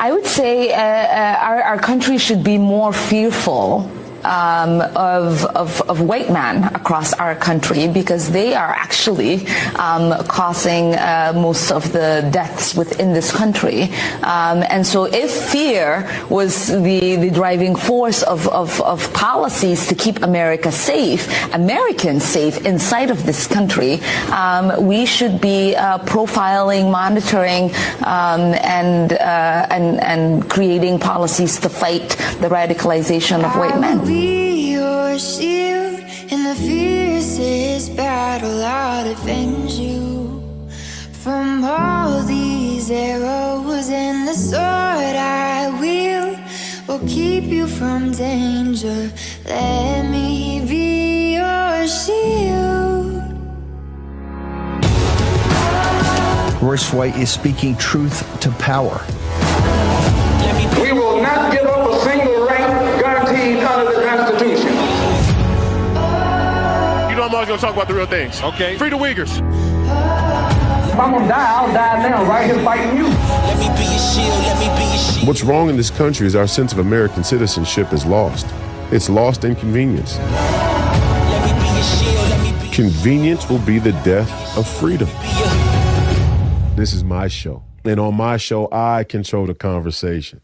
I would say our country should be more fearful of white men across our country, because they are actually causing most of the deaths within this country. And so if fear was the driving force of policies to keep America safe, Americans safe inside of this country, we should be profiling, monitoring, and creating policies to fight the radicalization of white men. Be your shield in the fiercest battle. I'll defend you from all these arrows, and the sword I wield will keep you from danger. Let me be your shield. Royce White is speaking truth to power. We will not give up a single rank guaranteed under the Constitution. You know I'm always going to talk about the real things. Okay. Free the Uyghurs. If I'm going to die, I'll die now, right here fighting you. Let me be your shield, let me be your shield. What's wrong in this country is our sense of American citizenship is lost. It's lost in convenience. Let me be your shield, let me be your Convenience will be the death of freedom. This is my show. And on my show, I control the conversation.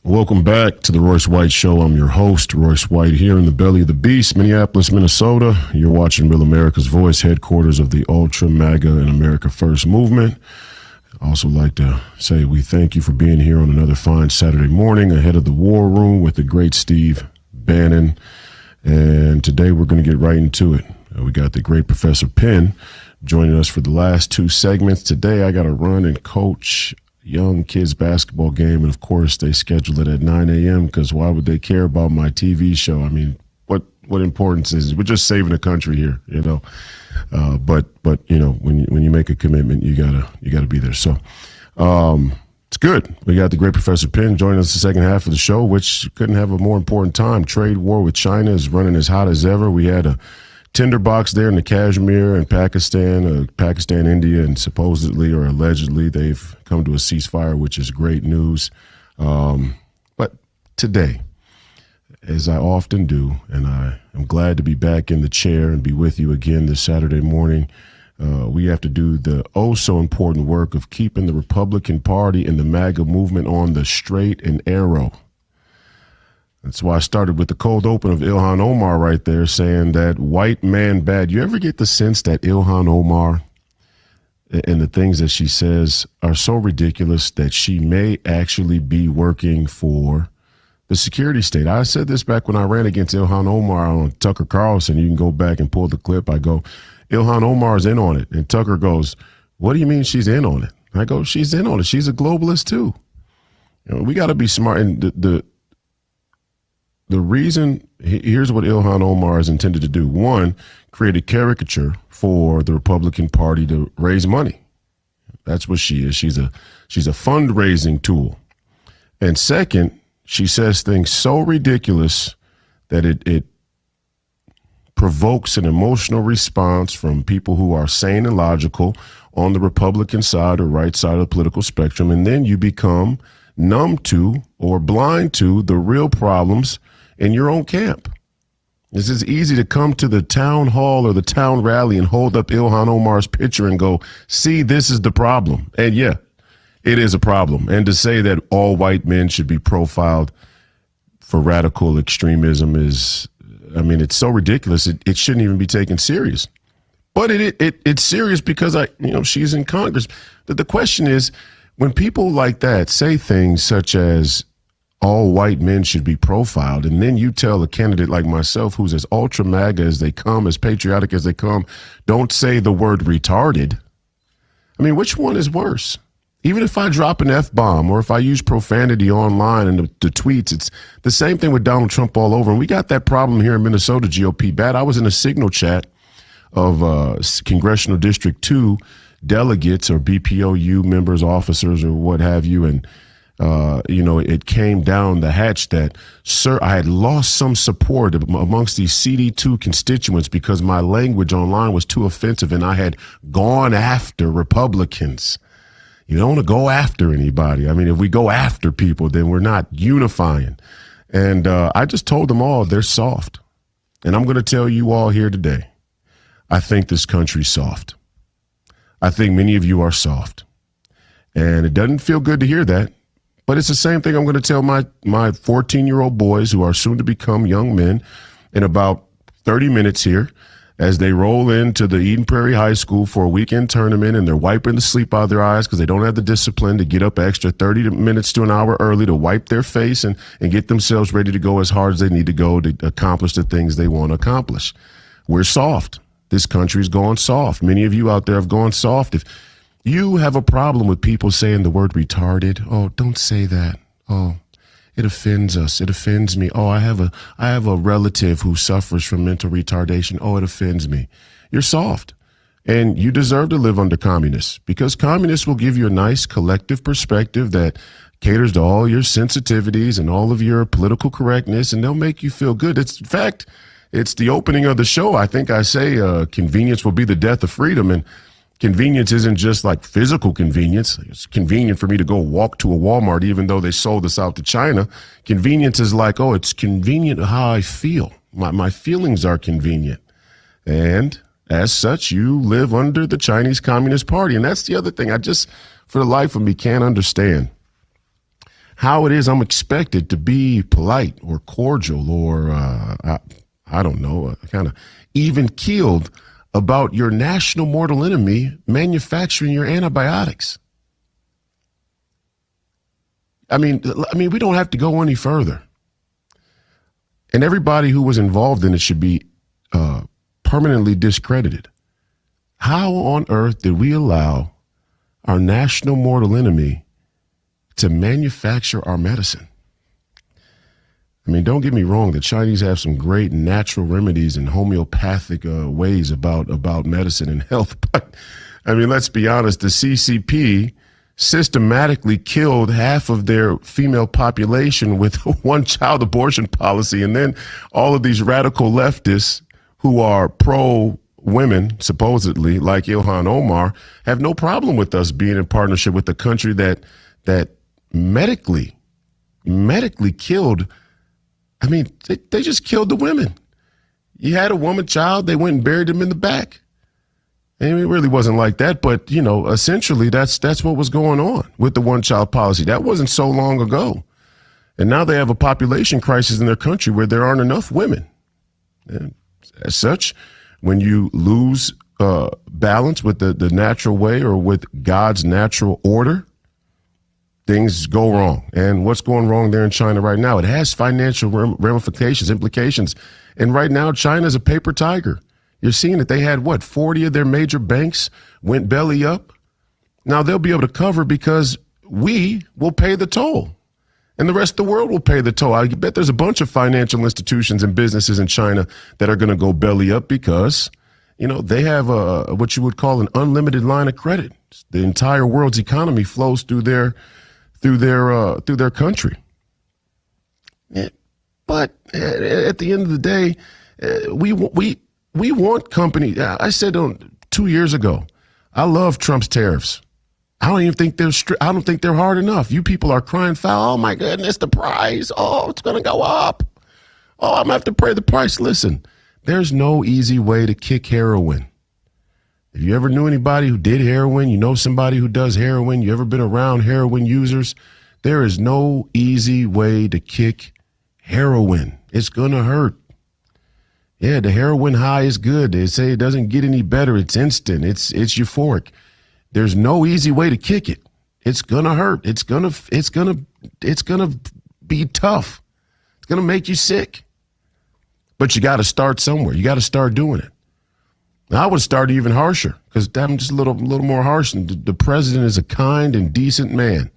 Welcome back to the Royce White Show. I'm your host, Royce White, here in the belly of the beast, Minneapolis, Minnesota. You're watching Real America's Voice, headquarters of the Ultra MAGA and America First movement. I also like to say we thank you for being here on another fine Saturday morning ahead of the War Room with the great Steve Bannon. And today we're going to get right into it. We got the great Professor Penn joining us for the last two segments. Today I got to run and coach young kids basketball game, and of course they schedule it at 9 a.m. because why would they care about my TV show? I mean, what importance is it? We're just saving the country here, you know. But you know, when you make a commitment, you gotta be there. So it's good. We got the great Professor Penn joining us the second half of the show, which couldn't have a more important time. Trade war with China is running as hot as ever. We had a tinderbox there in the Kashmir and Pakistan, India, and supposedly or allegedly they've come to a ceasefire, which is great news. But today, as I often do, and I am glad to be back in the chair and be with you again this Saturday morning, we have to do the oh-so-important work of keeping the Republican Party and the MAGA movement on the straight and narrow. That's why I started with the cold open of Ilhan Omar right there saying that white man bad. You ever get the sense that Ilhan Omar and the things that she says are so ridiculous that she may actually be working for the security state? I said this back when I ran against Ilhan Omar on Tucker Carlson. You can go back and pull the clip. I go, Ilhan Omar's in on it. And Tucker goes, what do you mean she's in on it? I go, she's in on it. She's a globalist too. You know, we got to be smart. And the reason, here's what Ilhan Omar is intended to do. One, create a caricature for the Republican Party to raise money. That's what she is. She's a fundraising tool. And second, she says things so ridiculous that it provokes an emotional response from people who are sane and logical on the Republican side or right side of the political spectrum. And then you become numb to or blind to the real problems in your own camp. It's just easy to come to the town hall or the town rally and hold up Ilhan Omar's picture and go, see, this is the problem. And yeah, it is a problem. And to say that all white men should be profiled for radical extremism is, I mean, it's so ridiculous. It shouldn't even be taken serious. But it's serious because she's in Congress. The question is, when people like that say things such as all white men should be profiled, and then you tell a candidate like myself, who's as ultra MAGA as they come, as patriotic as they come, don't say the word retarded. I mean, which one is worse? Even if I drop an F-bomb or if I use profanity online and the tweets, it's the same thing with Donald Trump all over. And we got that problem here in Minnesota, GOP bad. I was in a signal chat of Congressional District 2 delegates or BPOU members, officers, or what have you, and it came down the hatch that, sir, I had lost some support amongst these CD2 constituents because my language online was too offensive and I had gone after Republicans. You don't want to go after anybody. I mean, if we go after people, then we're not unifying. And I just told them all they're soft. And I'm going to tell you all here today, I think this country's soft. I think many of you are soft. And it doesn't feel good to hear that. But it's the same thing I'm going to tell my 14-year-old boys who are soon to become young men in about 30 minutes here as they roll into the Eden Prairie High School for a weekend tournament, and they're wiping the sleep out of their eyes because they don't have the discipline to get up extra 30 minutes to an hour early to wipe their face and get themselves ready to go as hard as they need to go to accomplish the things they want to accomplish. We're soft. This country's gone soft. Many of you out there have gone soft. If you have a problem with people saying the word retarded, oh, don't say that. Oh, it offends us. It offends me. Oh, I have a relative who suffers from mental retardation. Oh, it offends me. You're soft. And you deserve to live under communists, because communists will give you a nice collective perspective that caters to all your sensitivities and all of your political correctness, and they'll make you feel good. In fact, it's the opening of the show. I think I say convenience will be the death of freedom. And convenience isn't just like physical convenience. It's convenient for me to go walk to a Walmart, even though they sold us out to China. Convenience is like, oh, it's convenient how I feel. My feelings are convenient. And as such, you live under the Chinese Communist Party. And that's the other thing I just, for the life of me, can't understand. How it is I'm expected to be polite or cordial or, I don't know, kind of even-keeled about your national mortal enemy manufacturing your antibiotics. I mean, we don't have to go any further. And everybody who was involved in it should be permanently discredited. How on earth did we allow our national mortal enemy to manufacture our medicine? I mean, don't get me wrong. The Chinese have some great natural remedies and homeopathic ways about medicine and health. But, I mean, let's be honest. The CCP systematically killed half of their female population with one-child abortion policy. And then all of these radical leftists who are pro-women, supposedly, like Ilhan Omar, have no problem with us being in partnership with the country that medically killed. I mean, they just killed the women. You had a woman child, they went and buried them in the back. And it really wasn't like that, but, essentially that's what was going on with the one-child policy. That wasn't so long ago. And now they have a population crisis in their country where there aren't enough women. And as such, when you lose balance with the natural way or with God's natural order, things go wrong. And what's going wrong there in China right now? It has financial ramifications, implications. And right now, China's a paper tiger. You're seeing that they had, 40 of their major banks went belly up. Now they'll be able to cover because we will pay the toll. And the rest of the world will pay the toll. I bet there's a bunch of financial institutions and businesses in China that are going to go belly up because, they have what you would call an unlimited line of credit. The entire world's economy flows through their country. But at the end of the day, we want companies. I said 2 years ago, I love Trump's tariffs. I don't even think I don't think they're hard enough. You people are crying foul. Oh my goodness, the price. Oh, it's going to go up. Oh, I'm going to have to pay the price. Listen, there's no easy way to kick heroin. If you ever knew anybody who did heroin, you know somebody who does heroin, you ever been around heroin users, there is no easy way to kick heroin. It's going to hurt. Yeah, the heroin high is good. They say it doesn't get any better. It's instant. It's euphoric. There's no easy way to kick it. It's going to hurt. It's going to be tough. It's going to make you sick. But you got to start somewhere. You got to start doing it. Now, I would start even harsher because I'm just a little more harsh. And the president is a kind and decent man,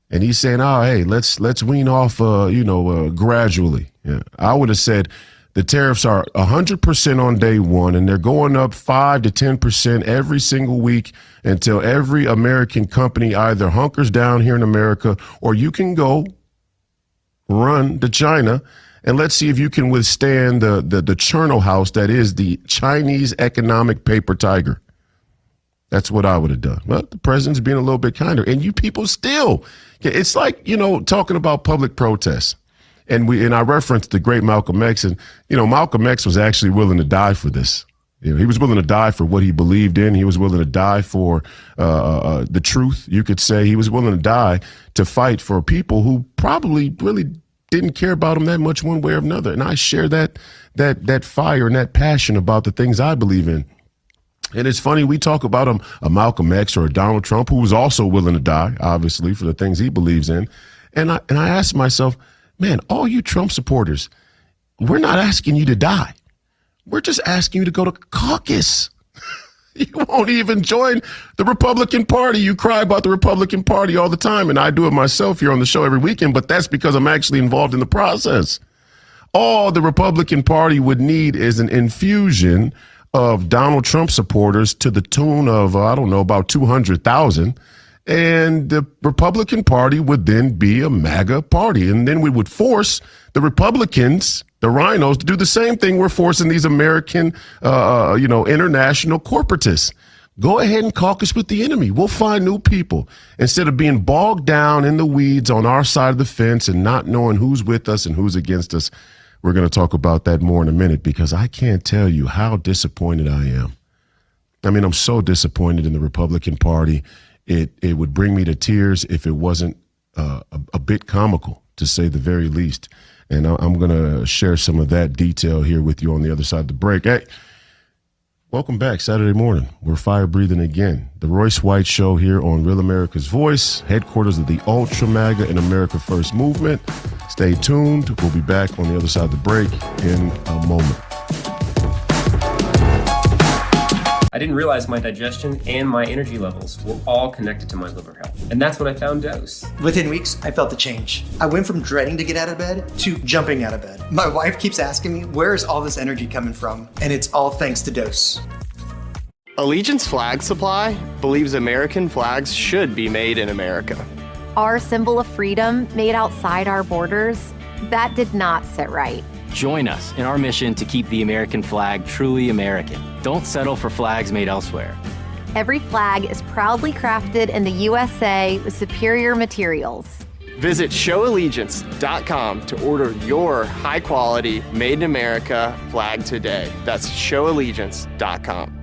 and he's saying, "Oh, hey, let's wean off, gradually." Yeah. I would have said, The tariffs are 100% on day one, and they're going up 5 to 10% every single week until every American company either hunkers down here in America, or you can go run to China, and let's see if you can withstand the Cherno house that is the Chinese economic paper tiger. That's what I would have done. Well, the president's being a little bit kinder, and you people still, it's like, talking about public protests. And I referenced the great Malcolm X, and Malcolm X was actually willing to die for this. He was willing to die for what he believed in. He was willing to die for the truth. You could say he was willing to die to fight for people who probably really didn't care about him that much one way or another. And I share that fire and that passion about the things I believe in. And it's funny, we talk about a Malcolm X or a Donald Trump, who was also willing to die, obviously, for the things he believes in. And I asked myself, man, all you Trump supporters, we're not asking you to die. We're just asking you to go to caucus. You won't even join the Republican Party. You cry about the Republican Party all the time, and I do it myself here on the show every weekend, but that's because I'm actually involved in the process. All the Republican Party would need is an infusion of Donald Trump supporters to the tune of, about 200,000. And the Republican Party would then be a MAGA party. And then we would force the Republicans, the rhinos, to do the same thing we're forcing these American, international corporatists. Go ahead and caucus with the enemy. We'll find new people. Instead of being bogged down in the weeds on our side of the fence and not knowing who's with us and who's against us. We're going to talk about that more in a minute, because I can't tell you how disappointed I am. I mean, I'm so disappointed in the Republican Party. It would bring me to tears if it wasn't a bit comical, to say the very least. And I'm going to share some of that detail here with you on the other side of the break. Hey, welcome back. Saturday morning. We're fire breathing again. The Royce White Show here on Real America's Voice, headquarters of the Ultra MAGA and America First movement. Stay tuned. We'll be back on the other side of the break in a moment. I didn't realize my digestion and my energy levels were all connected to my liver health. And that's when I found Dose. Within weeks, I felt the change. I went from dreading to get out of bed to jumping out of bed. My wife keeps asking me, where is all this energy coming from? And it's all thanks to Dose. Allegiance Flag Supply believes American flags should be made in America. Our symbol of freedom made outside our borders, that did not sit right. Join us in our mission to keep the American flag truly American. Don't settle for flags made elsewhere. Every flag is proudly crafted in the USA with superior materials. Visit showallegiance.com to order your high-quality, made-in-America flag today. That's showallegiance.com.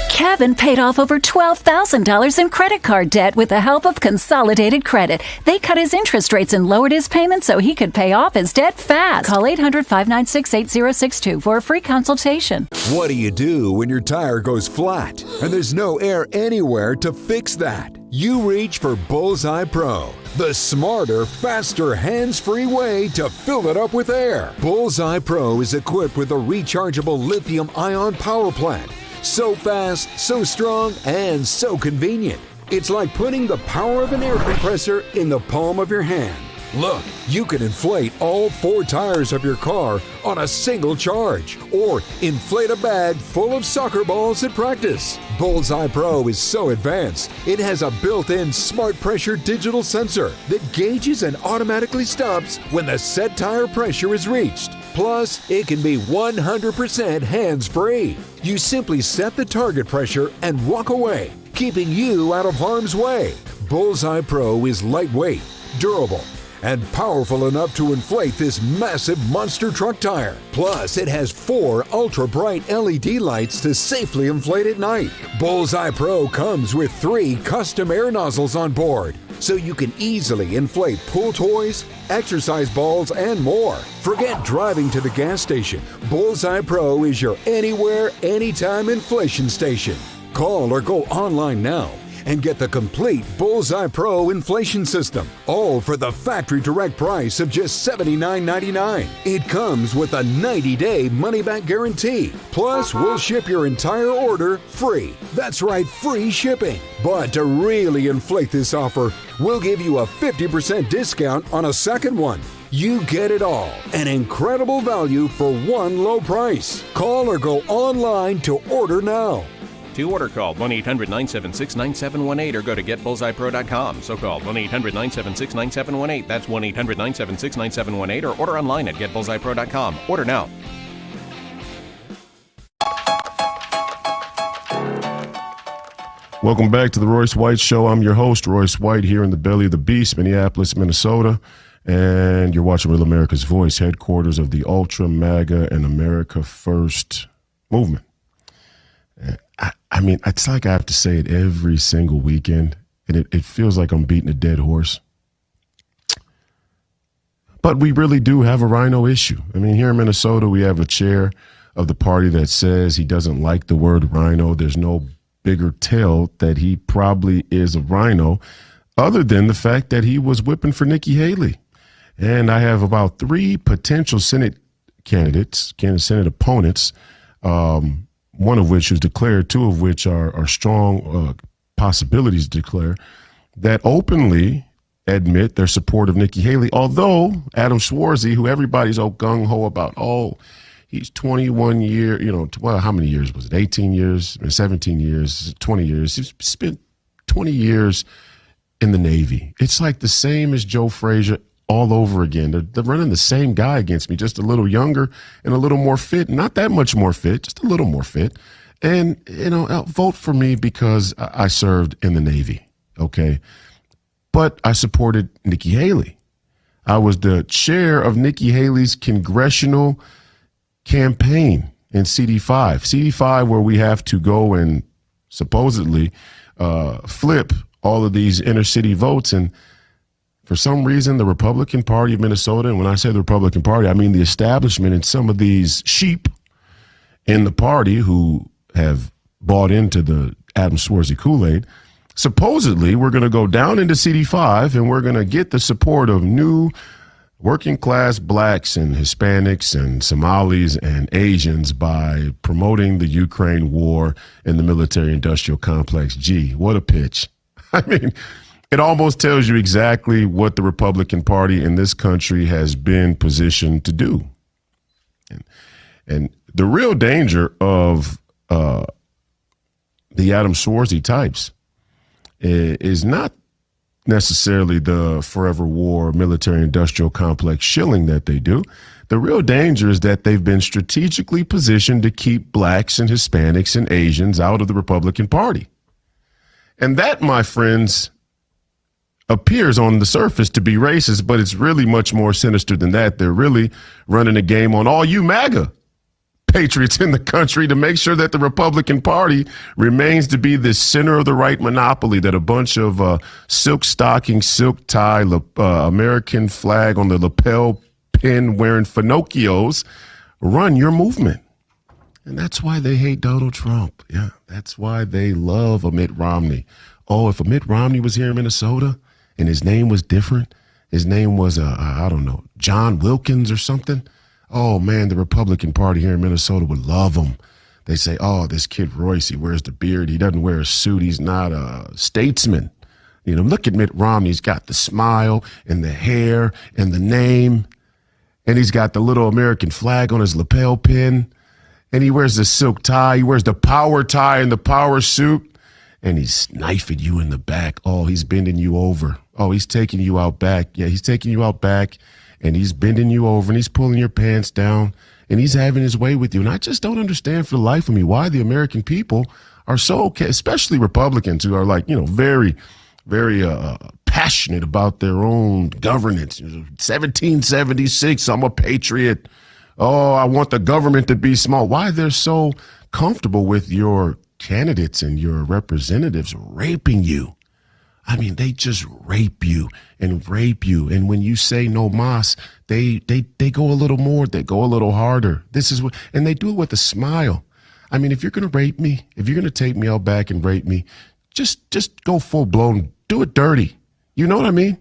Kevin paid off over $12,000 in credit card debt with the help of Consolidated Credit. They cut his interest rates and lowered his payments so he could pay off his debt fast. Call 800-596-8062 for a free consultation. What do you do when your tire goes flat and there's no air anywhere to fix that? You reach for Bullseye Pro, the smarter, faster, hands-free way to fill it up with air. Bullseye Pro is equipped with a rechargeable lithium-ion power plant. So fast, so strong, and so convenient. It's like putting the power of an air compressor in the palm of your hand. Look, you can inflate all 4 tires of your car on a single charge, or inflate a bag full of soccer balls at practice. Bullseye Pro is so advanced, it has a built-in smart pressure digital sensor that gauges and automatically stops when the set tire pressure is reached. Plus, it can be 100% hands-free. You simply set the target pressure and walk away, keeping you out of harm's way. Bullseye Pro is lightweight, durable, and powerful enough to inflate this massive monster truck tire. Plus, it has 4 ultra-bright LED lights to safely inflate at night. Bullseye Pro comes with 3 custom air nozzles on board, so you can easily inflate pool toys, exercise balls, and more. Forget driving to the gas station. Bullseye Pro is your anywhere, anytime inflation station. Call or go online now and get the complete Bullseye Pro inflation system, all for the factory direct price of just $79.99. It comes with a 90-day money-back guarantee. Plus, we'll ship your entire order free. That's right, free shipping. But to really inflate this offer, we'll give you a 50% discount on a second one. You get it all. An incredible value for one low price. Call or go online to order now. To order, call 1-800-976-9718 or go to getbullseyepro.com. So call 1-800-976-9718. That's 1-800-976-9718 or order online at getbullseyepro.com. Order now. Welcome back to the Royce White Show. I'm your host, Royce White, here in the belly of the beast, Minneapolis, Minnesota. And you're watching Real America's Voice, headquarters of the Ultra MAGA and America First movement. I mean, it's like I have to say it every single weekend, and it feels like I'm beating a dead horse. But we really do have a rhino issue. I mean, here in Minnesota, we have a chair of the party that says he doesn't like the word rhino. There's no bigger tell that he probably is a rhino, other than the fact that he was whipping for Nikki Haley. And I have about 3 potential Senate candidates, Senate opponents, one of which is declared, 2 of which are strong possibilities to declare, that openly admit their support of Nikki Haley, although Adam Schwarzy, who everybody's all gung-ho about, he's 21 years, well, how many years was it? 18 years, 17 years, 20 years. He's spent 20 years in the Navy. It's like the same as Joe Frazier all over again. They're running the same guy against me, just a little younger and a little more fit. Not that much more fit, just a little more fit. And, vote for me because I served in the Navy, okay? But I supported Nikki Haley. I was the chair of Nikki Haley's congressional campaign in CD5. CD5, where we have to go and supposedly flip all of these inner city votes. And for some reason, the Republican Party of Minnesota, and when I say the Republican Party, I mean the establishment and some of these sheep in the party who have bought into the Adam Schwarzy Kool-Aid, supposedly we're going to go down into CD5 and we're going to get the support of new working class blacks and Hispanics and Somalis and Asians by promoting the Ukraine war and the military industrial complex. Gee, what a pitch. I mean, it almost tells you exactly what the Republican Party in this country has been positioned to do. And the real danger of the Adam Schwarzy types is not necessarily the forever war military industrial complex shilling that they do. The real danger is that they've been strategically positioned to keep blacks and Hispanics and Asians out of the Republican Party. And that, my friends, appears on the surface to be racist, but it's really much more sinister than that. They're really running a game on all you MAGA patriots in the country to make sure that the Republican Party remains to be this center of the right monopoly that a bunch of silk stocking, silk tie, American flag on the lapel pin wearing Finocchios run your movement. And that's why they hate Donald Trump. Yeah, that's why they love a Mitt Romney. Oh, if a Mitt Romney was here in Minnesota and his name was different, his name was, I don't know, John Wilkins or something, oh, man, the Republican Party here in Minnesota would love him. They say, oh, this kid Royce, he wears the beard. He doesn't wear a suit. He's not a statesman. Look at Mitt Romney. He's got the smile and the hair and the name. And he's got the little American flag on his lapel pin. And he wears the silk tie. He wears the power tie and the power suit. And he's knifing you in the back. Oh, he's bending you over. Oh, he's taking you out back. Yeah, he's taking you out back. And he's bending you over and he's pulling your pants down and he's having his way with you. And I just don't understand for the life of me why the American people are so okay, especially Republicans who are like, very, very passionate about their own governance. 1776, I'm a patriot. Oh, I want the government to be small. Why they're so comfortable with your candidates and your representatives raping you. I mean, they just rape you and rape you. And when you say no mas, they go a little more. They go a little harder. This is what, and they do it with a smile. I mean, if you're going to rape me, if you're going to take me out back and rape me, just go full blown. Do it dirty. You know what I mean?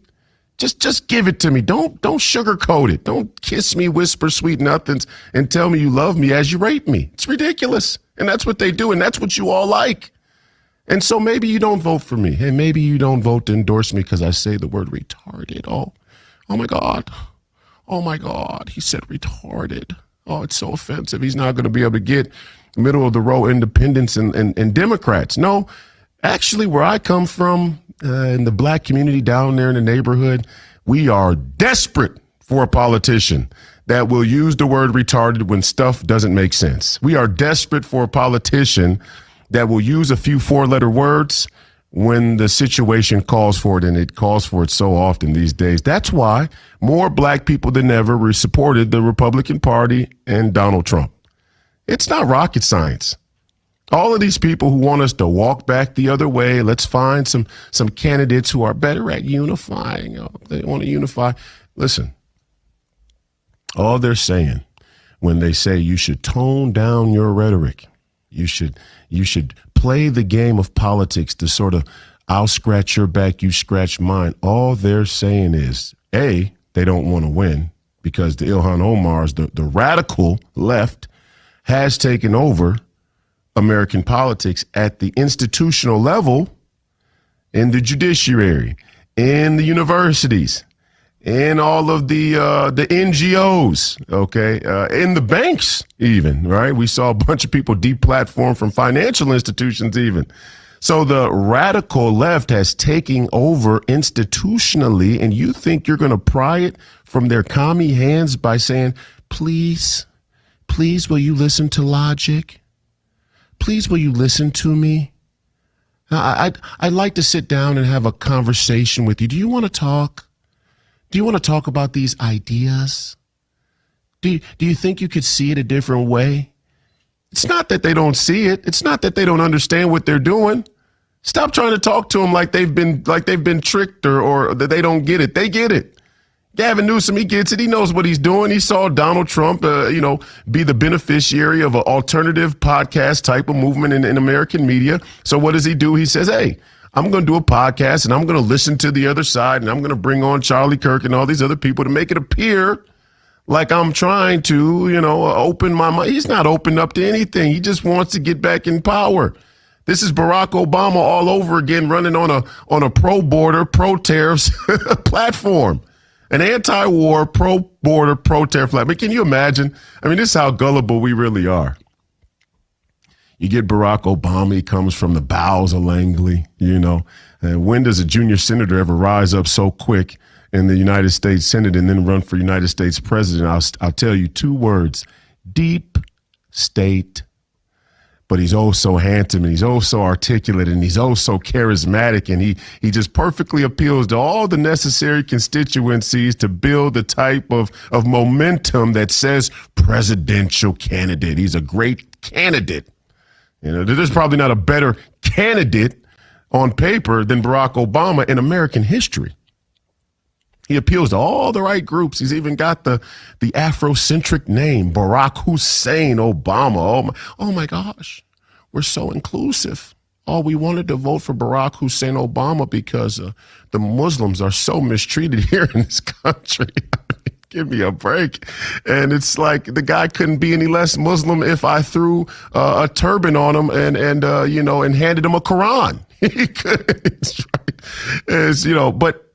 Just give it to me. Don't sugarcoat it. Don't kiss me, whisper sweet nothings, and tell me you love me as you rape me. It's ridiculous. And that's what they do. And that's what you all like. And so maybe you don't vote for me. Hey, maybe you don't vote to endorse me because I say the word retarded. Oh my God. Oh my God, he said retarded. Oh, it's so offensive. He's not going to be able to get middle of the row independents and Democrats. No, actually, where I come from, in the black community down there in the neighborhood, we are desperate for a politician that will use the word retarded when stuff doesn't make sense. We are desperate for a politician that will use a few four-letter words when the situation calls for it, and it calls for it so often these days. That's why more black people than ever supported the Republican Party and Donald Trump. It's not rocket science. All of these people who want us to walk back the other way, let's find some candidates who are better at unifying. They want to unify. Listen, all they're saying when they say you should tone down your rhetoric, you should play the game of politics to sort of, I'll scratch your back, you scratch mine. All they're saying is, A, they don't want to win because the Ilhan Omar's, the radical left, has taken over American politics at the institutional level, in the judiciary, in the universities, in all of the NGOs, okay, in the banks even, right? We saw a bunch of people deplatformed from financial institutions even. So the radical left has taken over institutionally, and you think you're going to pry it from their commie hands by saying, please, will you listen to logic? Please, will you listen to me? I'd like to sit down and have a conversation with you. Do you want to talk? Do you want to talk about these ideas? Do you think you could see it a different way? It's not that they don't see it. It's not that they don't understand what they're doing. Stop trying to talk to them like they've been tricked or that they don't get it. They get it. Gavin Newsom, he gets it. He knows what he's doing. He saw Donald Trump, be the beneficiary of an alternative podcast type of movement in American media. So what does he do? He says, hey, I'm going to do a podcast and I'm going to listen to the other side and I'm going to bring on Charlie Kirk and all these other people to make it appear like I'm trying to, open my mind. He's not open up to anything. He just wants to get back in power. This is Barack Obama all over again, running on a pro-border, pro-tariffs platform. An anti-war, pro-border, pro-tariff platform. Can you imagine? This is how gullible we really are. You get Barack Obama, he comes from the bowels of Langley, And when does a junior senator ever rise up so quick in the United States Senate and then run for United States president? I'll tell you two words: deep state. But he's oh so handsome and he's oh so articulate and he's oh so charismatic, and he just perfectly appeals to all the necessary constituencies to build the type of momentum that says presidential candidate. He's a great candidate. There's probably not a better candidate on paper than Barack Obama in American history. He appeals to all the right groups. He's even got the Afrocentric name, Barack Hussein Obama. Oh my gosh, we're so inclusive. Oh, we wanted to vote for Barack Hussein Obama because the Muslims are so mistreated here in this country. Give me a break. And it's like the guy couldn't be any less Muslim if I threw a turban on him and handed him a Quran. He couldn't. But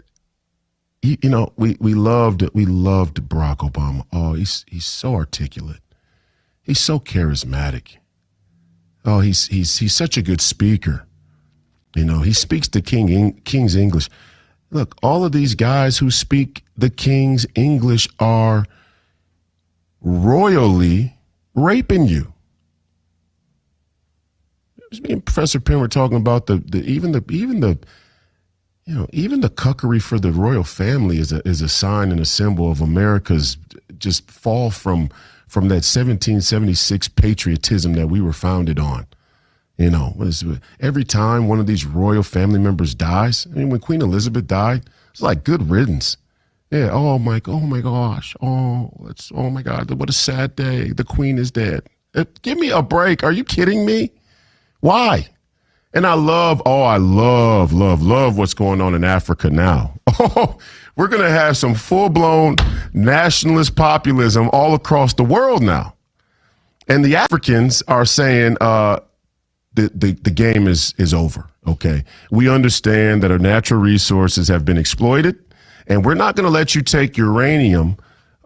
we loved Barack Obama. Oh, he's so articulate. He's so charismatic. Oh, he's such a good speaker. He speaks the King's English. Look, all of these guys who speak the King's English are royally raping you. Me and Professor Penn were talking about even the cuckery for the royal family is a sign and a symbol of America's just fall from that 1776 patriotism that we were founded on. Every time one of these royal family members dies, when Queen Elizabeth died, it's like good riddance. Yeah. Oh my gosh. Oh my God. What a sad day. The Queen is dead. Give me a break. Are you kidding me? Why? And I love what's going on in Africa now. Oh, we're going to have some full-blown nationalist populism all across the world now. And the Africans are saying the game is over, okay? We understand that our natural resources have been exploited, and we're not going to let you take uranium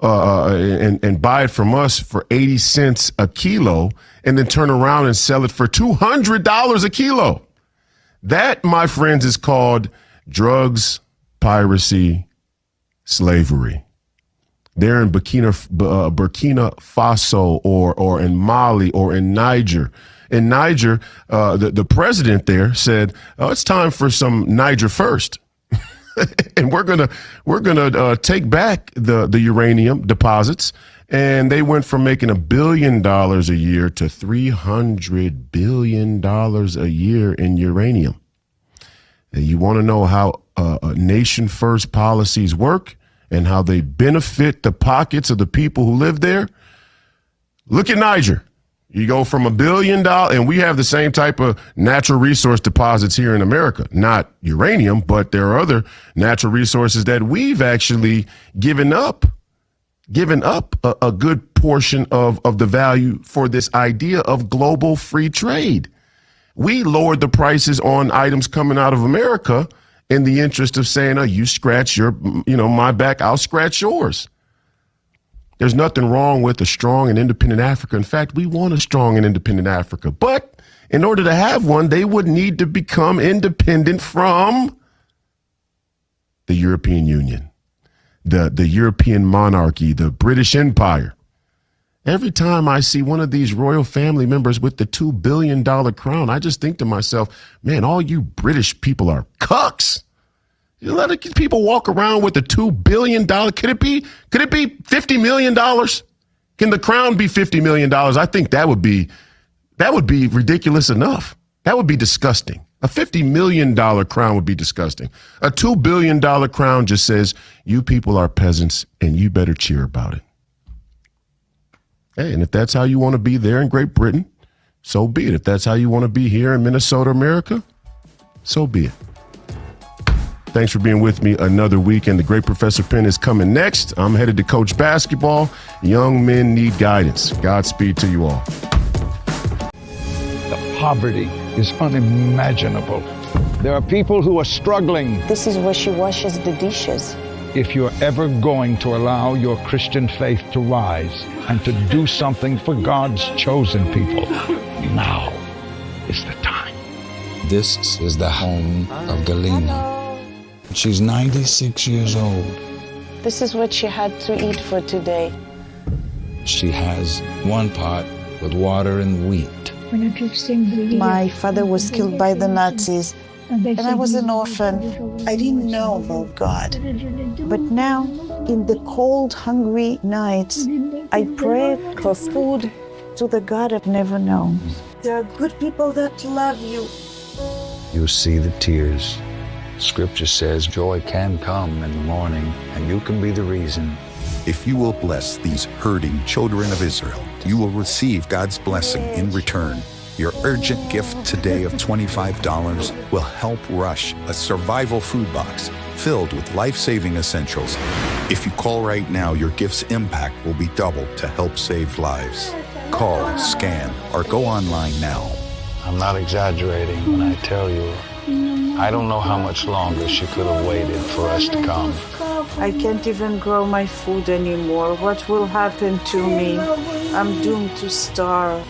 and buy it from us for 80 cents a kilo and then turn around and sell it for $200 a kilo. That, my friends, is called drugs, piracy, slavery. They're in Burkina Faso or in Mali or in Niger. In Niger, the president there said, "Oh, it's time for some Niger first." And we're gonna take back the uranium deposits, and they went from making $1 billion a year to $300 billion a year in uranium. And you want to know how nation first policies work and how they benefit the pockets of the people who live there? Look at Niger. You go from $1 billion, and we have the same type of natural resource deposits here in America. Not uranium, but there are other natural resources that we've actually given up a good portion of the value for this idea of global free trade. We lowered the prices on items coming out of America in the interest of saying, "Oh, you scratch my back, I'll scratch yours." There's nothing wrong with a strong and independent Africa. In fact, we want a strong and independent Africa. But in order to have one, they would need to become independent from the European Union, the European monarchy, the British Empire. Every time I see one of these royal family members with the $2 billion crown, I just think to myself, man, all you British people are cucks. You let people walk around with a $2 billion. Could it be $50 million? Can the crown be $50 million? I think that would be ridiculous enough. That would be disgusting. A $50 million crown would be disgusting. A $2 billion crown just says, you people are peasants and you better cheer about it. Hey, and if that's how you want to be there in Great Britain, so be it. If that's how you want to be here in Minnesota, America, so be it. Thanks for being with me another week, and the great Professor Penn is coming next. I'm headed to coach basketball. Young men need guidance. Godspeed to you all. The poverty is unimaginable. There are people who are struggling. This is where she washes the dishes. If you're ever going to allow your Christian faith to rise and to do something for God's chosen people, now is the time. This is the home of Galena. She's 96 years old. This is what she had to eat for today. She has one pot with water and wheat. My father was killed by the Nazis, and I was an orphan. I didn't know about God. But now, in the cold, hungry nights, I pray for food to the God I've never known. There are good people that love you. You see the tears. Scripture says joy can come in the morning, and you can be the reason. If you will bless these hurting children of Israel, you will receive God's blessing in return. Your urgent gift today of $25 will help rush a survival food box filled with life-saving essentials. If you call right now, your gift's impact will be doubled to help save lives. Call, scan, or go online now. I'm not exaggerating when I tell you, I don't know how much longer she could have waited for us to come. I can't even grow my food anymore. What will happen to me? I'm doomed to starve.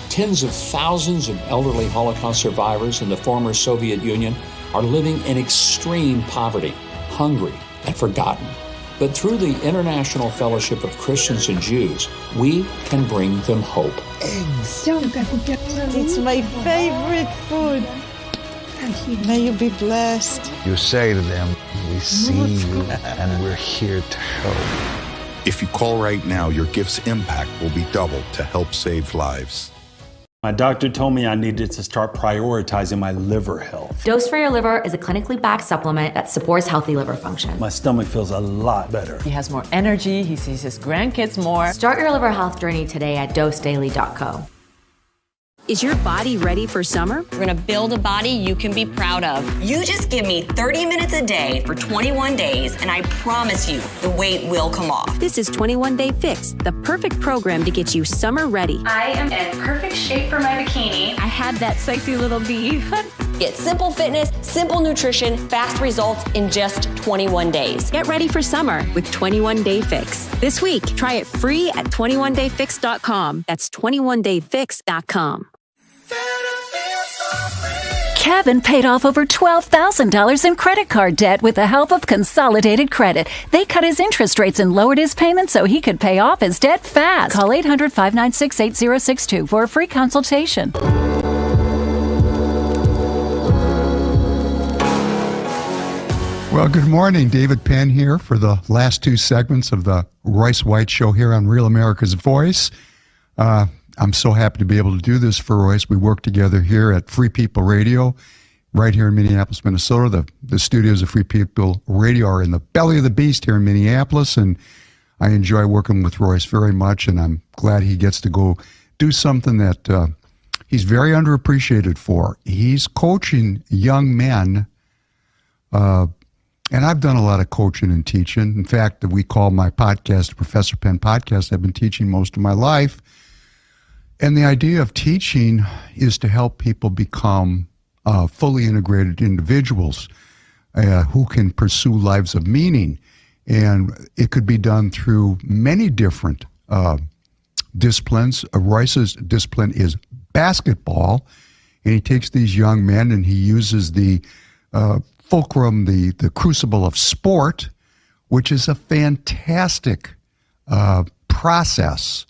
Tens of thousands of elderly Holocaust survivors in the former Soviet Union are living in extreme poverty, hungry, and forgotten. But through the International Fellowship of Christians and Jews, we can bring them hope. Eggs. It's my favorite food. May you be blessed. You say to them, we see you and we're here to help. If you call right now, your gift's impact will be doubled to help save lives. My doctor told me I needed to start prioritizing my liver health. Dose for Your Liver is a clinically backed supplement that supports healthy liver function. My stomach feels a lot better. He has more energy, he sees his grandkids more. Start your liver health journey today at dosedaily.co. Is your body ready for summer? We're gonna build a body you can be proud of. You just give me 30 minutes a day for 21 days, and I promise you, the weight will come off. This is 21 Day Fix, the perfect program to get you summer ready. I am in perfect shape for my bikini. I had that sexy little B. Get simple fitness, simple nutrition, fast results in just 21 days. Get ready for summer with 21 Day Fix. This week, try it free at 21dayfix.com. That's 21dayfix.com. Kevin paid off over $12,000 in credit card debt with the help of Consolidated Credit. They cut his interest rates and lowered his payments so he could pay off his debt fast. Call 800-596-8062 for a free consultation. Well, good morning. David Penn here for the last two segments of the Royce White Show here on Real America's Voice. I'm so happy to be able to do this for Royce. We work together here at Free People Radio, right here in Minneapolis, Minnesota. The studios of Free People Radio are in the belly of the beast here in Minneapolis, and I enjoy working with Royce very much, and I'm glad he gets to go do something that he's very underappreciated for. He's coaching young men, and I've done a lot of coaching and teaching. In fact, we call my podcast Professor Penn Podcast. I've been teaching most of my life. And the idea of teaching is to help people become fully integrated individuals who can pursue lives of meaning. And it could be done through many different disciplines. Royce's discipline is basketball, and he takes these young men and he uses the fulcrum, the crucible of sport, which is a fantastic process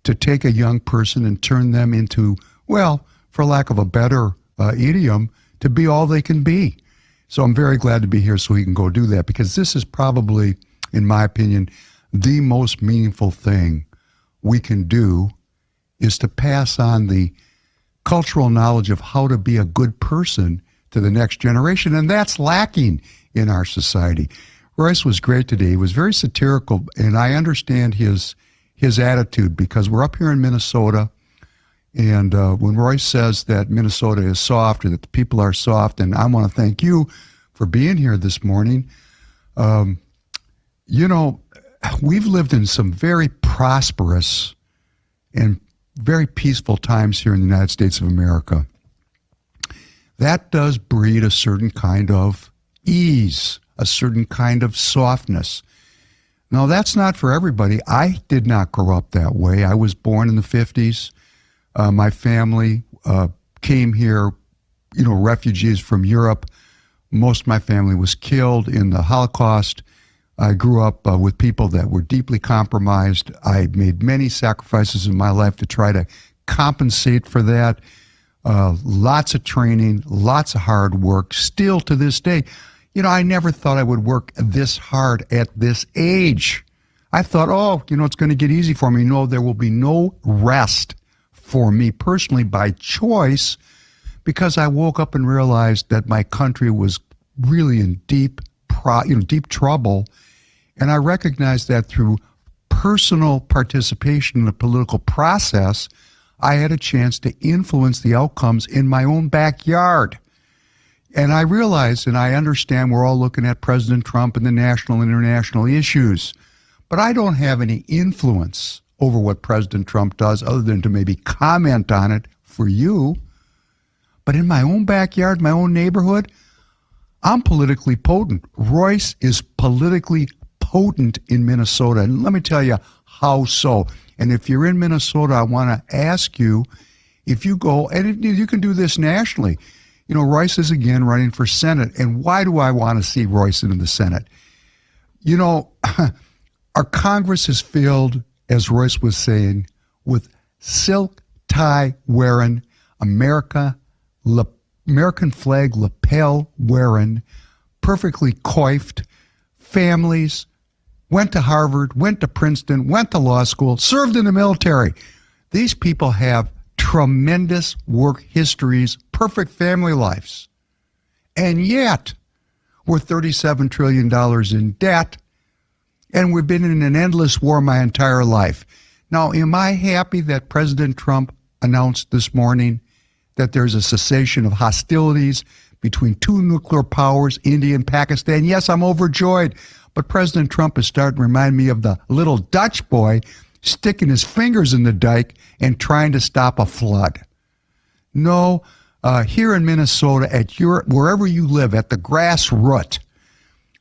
to take a young person and turn them into, well, for lack of a better idiom, to be all they can be. So I'm very glad to be here so he can go do that, because this is probably, in my opinion, the most meaningful thing we can do is to pass on the cultural knowledge of how to be a good person to the next generation, and that's lacking in our society. Royce was great today. He was very satirical, and I understand his attitude, because we're up here in Minnesota, and when Royce says that Minnesota is soft or that the people are soft, and I want to thank you for being here this morning. You know, we've lived in some very prosperous and very peaceful times here in the United States of America. That does breed a certain kind of ease, a certain kind of softness. Now, that's not for everybody. I did not grow up that way. I was born in the 50s. My family came here, refugees from Europe. Most of my family was killed in the Holocaust. I grew up with people that were deeply compromised. I made many sacrifices in my life to try to compensate for that. Lots of training, lots of hard work, still to this day. I never thought I would work this hard at this age. I thought, it's going to get easy for me. No, there will be no rest for me personally by choice, because I woke up and realized that my country was really in deep trouble. And I recognized that through personal participation in the political process, I had a chance to influence the outcomes in my own backyard. And I realize and I understand we're all looking at President Trump and the national and international issues, but I don't have any influence over what President Trump does other than to maybe comment on it for you. But in my own backyard, my own neighborhood, I'm politically potent. Royce is politically potent in Minnesota. And let me tell you how so. And if you're in Minnesota, I want to ask you, if you go, and you can do this nationally, Royce is again running for Senate. And why do I want to see Royce in the Senate? Our Congress is filled, as Royce was saying, with silk tie wearing, American flag lapel wearing, perfectly coiffed families, went to Harvard, went to Princeton, went to law school, served in the military. These people have tremendous work histories, perfect family lives. And yet, we're $37 trillion in debt, and we've been in an endless war my entire life. Now, am I happy that President Trump announced this morning that there's a cessation of hostilities between two nuclear powers, India and Pakistan? Yes, I'm overjoyed. But President Trump is starting to remind me of the little Dutch boy sticking his fingers in the dike and trying to stop a flood. No, here in Minnesota, at wherever you live, at the grassroots,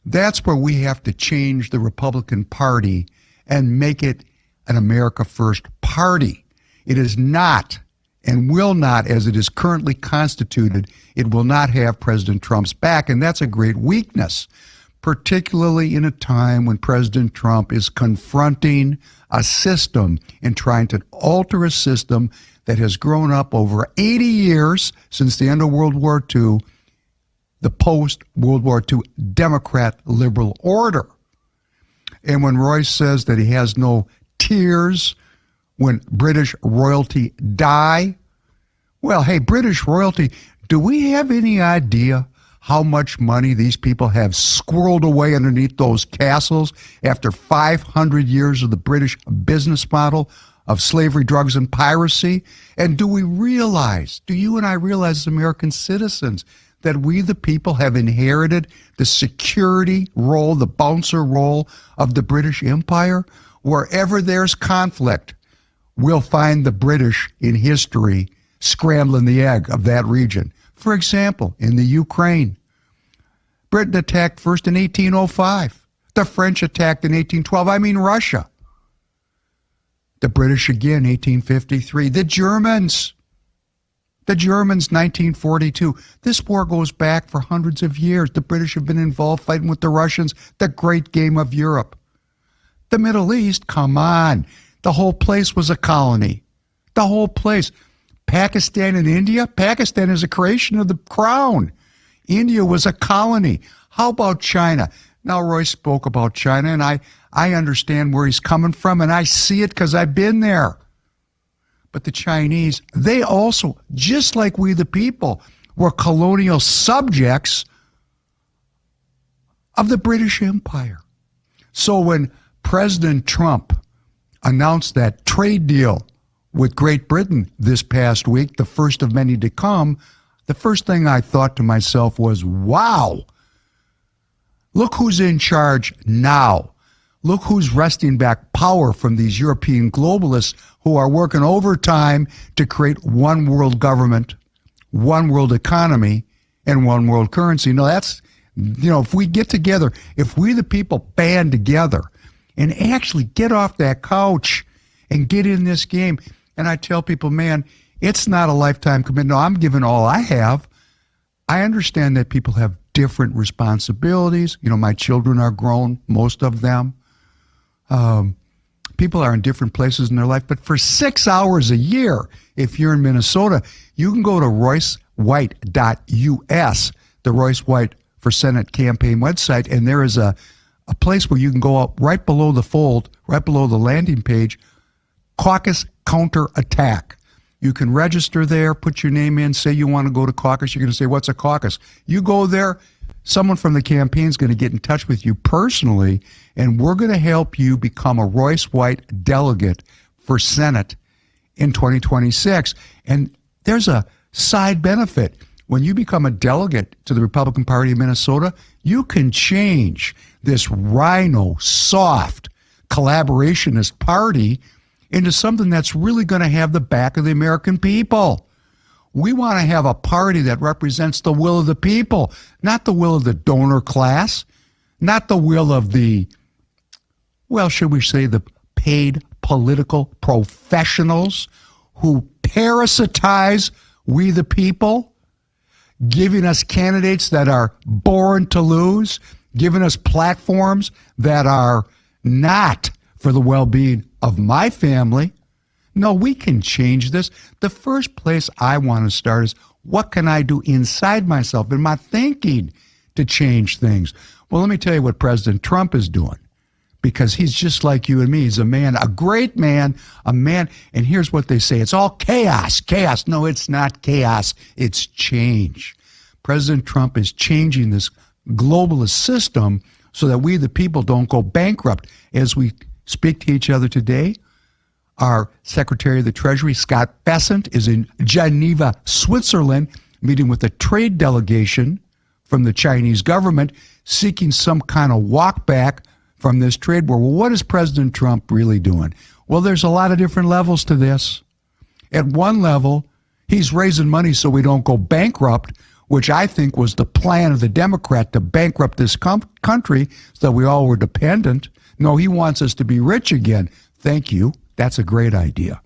that's where we have to change the Republican Party and make it an America First party. It is not and will not, as it is currently constituted, it will not have President Trump's back, and that's a great weakness, particularly in a time when President Trump is confronting a system and trying to alter a system that has grown up over 80 years since the end of World War II, the post-World War II Democrat liberal order. And when Royce says that he has no tears when British royalty die, well, hey, British royalty, do we have any idea how much money these people have squirreled away underneath those castles after 500 years of the British business model of slavery, drugs, and piracy? And do you and I realize as American citizens that we the people have inherited the security role, the bouncer role of the British Empire? Wherever there's conflict, we'll find the British in history scrambling the egg of that region. For example, in the Ukraine, Britain attacked first in 1805. The French attacked in 1812. I mean Russia. The British again, 1853. The Germans, 1942. This war goes back for hundreds of years. The British have been involved fighting with the Russians, the great game of Europe. The Middle East, come on. The whole place was a colony. The whole place. Pakistan and India? Pakistan is a creation of the crown. India was a colony. How about China? Now, Royce spoke about China, and I understand where he's coming from, and I see it because I've been there. But the Chinese, they also, just like we the people, were colonial subjects of the British Empire. So when President Trump announced that trade deal with Great Britain this past week, the first of many to come, the first thing I thought to myself was, wow, look who's in charge now. Look who's wresting back power from these European globalists who are working overtime to create one world government, one world economy, and one world currency. No, that's, if we get together, if we the people band together and actually get off that couch and get in this game. And I tell people, man, it's not a lifetime commitment. No, I'm giving all I have. I understand that people have different responsibilities. My children are grown, most of them. People are in different places in their life. But for 6 hours a year, if you're in Minnesota, you can go to roycewhite.us, the Royce White for Senate campaign website, and there is a place where you can go up right below the fold, right below the landing page, Caucus Counterattack. You can register there, put your name in, say you want to go to caucus. You're going to say, what's a caucus? You go there, someone from the campaign is going to get in touch with you personally, and we're going to help you become a Royce White delegate for Senate in 2026. And there's a side benefit. When you become a delegate to the Republican Party of Minnesota, you can change this rhino, soft, collaborationist party into something that's really going to have the back of the American people. We want to have a party that represents the will of the people, not the will of the donor class, not the will of the, should we say the paid political professionals who parasitize we the people, giving us candidates that are born to lose, giving us platforms that are not for the well-being of my family. No, we can change this. The first place I want to start is, what can I do inside myself, in my thinking, to change things? Well, let me tell you what President Trump is doing, because he's just like you and me. He's a man, a great man, and here's what they say. It's all chaos. No, it's not chaos. It's change. President Trump is changing this globalist system so that we, the people, don't go bankrupt. As we speak to each other today, our Secretary of the Treasury, Scott Bessent, is in Geneva, Switzerland, meeting with a trade delegation from the Chinese government, seeking some kind of walk back from this trade war. Well, what is President Trump really doing? Well, there's a lot of different levels to this. At one level, He's raising money so we don't go bankrupt, which I think was the plan of the Democrat, to bankrupt this country so that we all were dependent. No, he wants us to be rich again. Thank you. That's a great idea.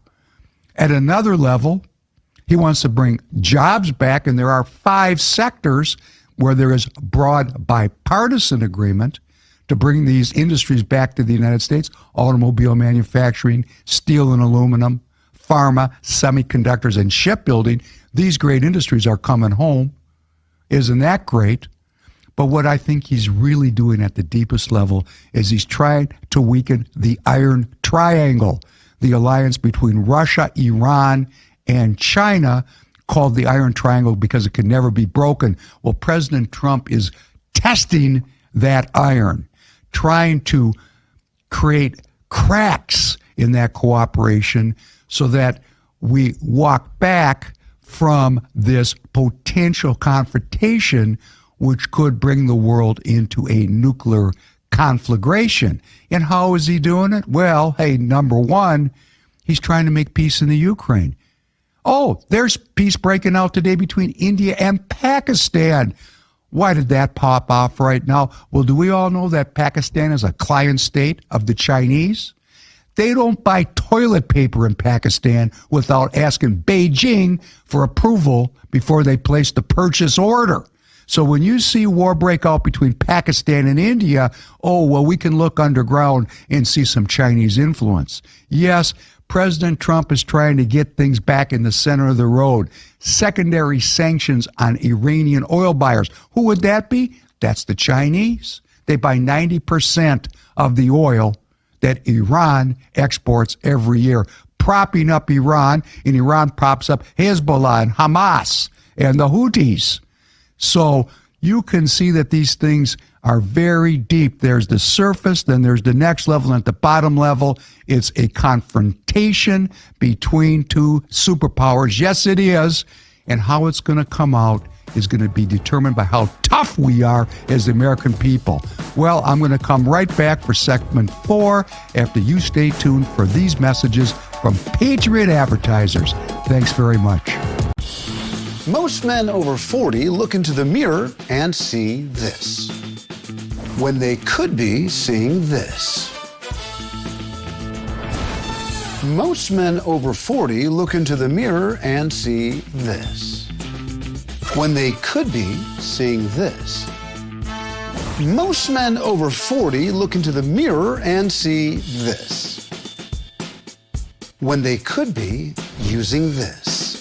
At another level, he wants to bring jobs back, and there are 5 sectors where there is broad bipartisan agreement to bring these industries back to the United States: automobile manufacturing, steel and aluminum, pharma, semiconductors, and shipbuilding. These great industries are coming home. Isn't that great? But what I think he's really doing at the deepest level is he's trying to weaken the Iron Triangle, the alliance between Russia, Iran, and China, called the Iron Triangle because it can never be broken. Well, President Trump is testing that iron, trying to create cracks in that cooperation so that we walk back from this potential confrontation, which could bring the world into a nuclear conflagration. And how is he doing it? Well, hey, number one, he's trying to make peace in the Ukraine. Oh, there's peace breaking out today between India and Pakistan. Why did that pop off right now? Well, do we all know that Pakistan is a client state of the Chinese? They don't buy toilet paper in Pakistan without asking Beijing for approval before they place the purchase order. So when you see war break out between Pakistan and India, oh, well, we can look underground and see some Chinese influence. Yes, President Trump is trying to get things back in the center of the road. Secondary sanctions on Iranian oil buyers. Who would that be? That's the Chinese. They buy 90% of the oil that Iran exports every year, propping up Iran, and Iran props up Hezbollah and Hamas and the Houthis. So you can see that these things are very deep. There's the surface, then there's the next level, and at the bottom level, it's a confrontation between two superpowers. Yes, it is. And how it's going to come out is going to be determined by how tough we are as the American people. Well, I'm going to come right back for segment 4 after you stay tuned for these messages from Patriot Advertisers. Thanks very much. Most men over 40 look into the mirror and see this, when they could be seeing this. Most men over 40 look into the mirror and see this, when they could be seeing this. Most men over 40 look into the mirror and see this, when they could be using this.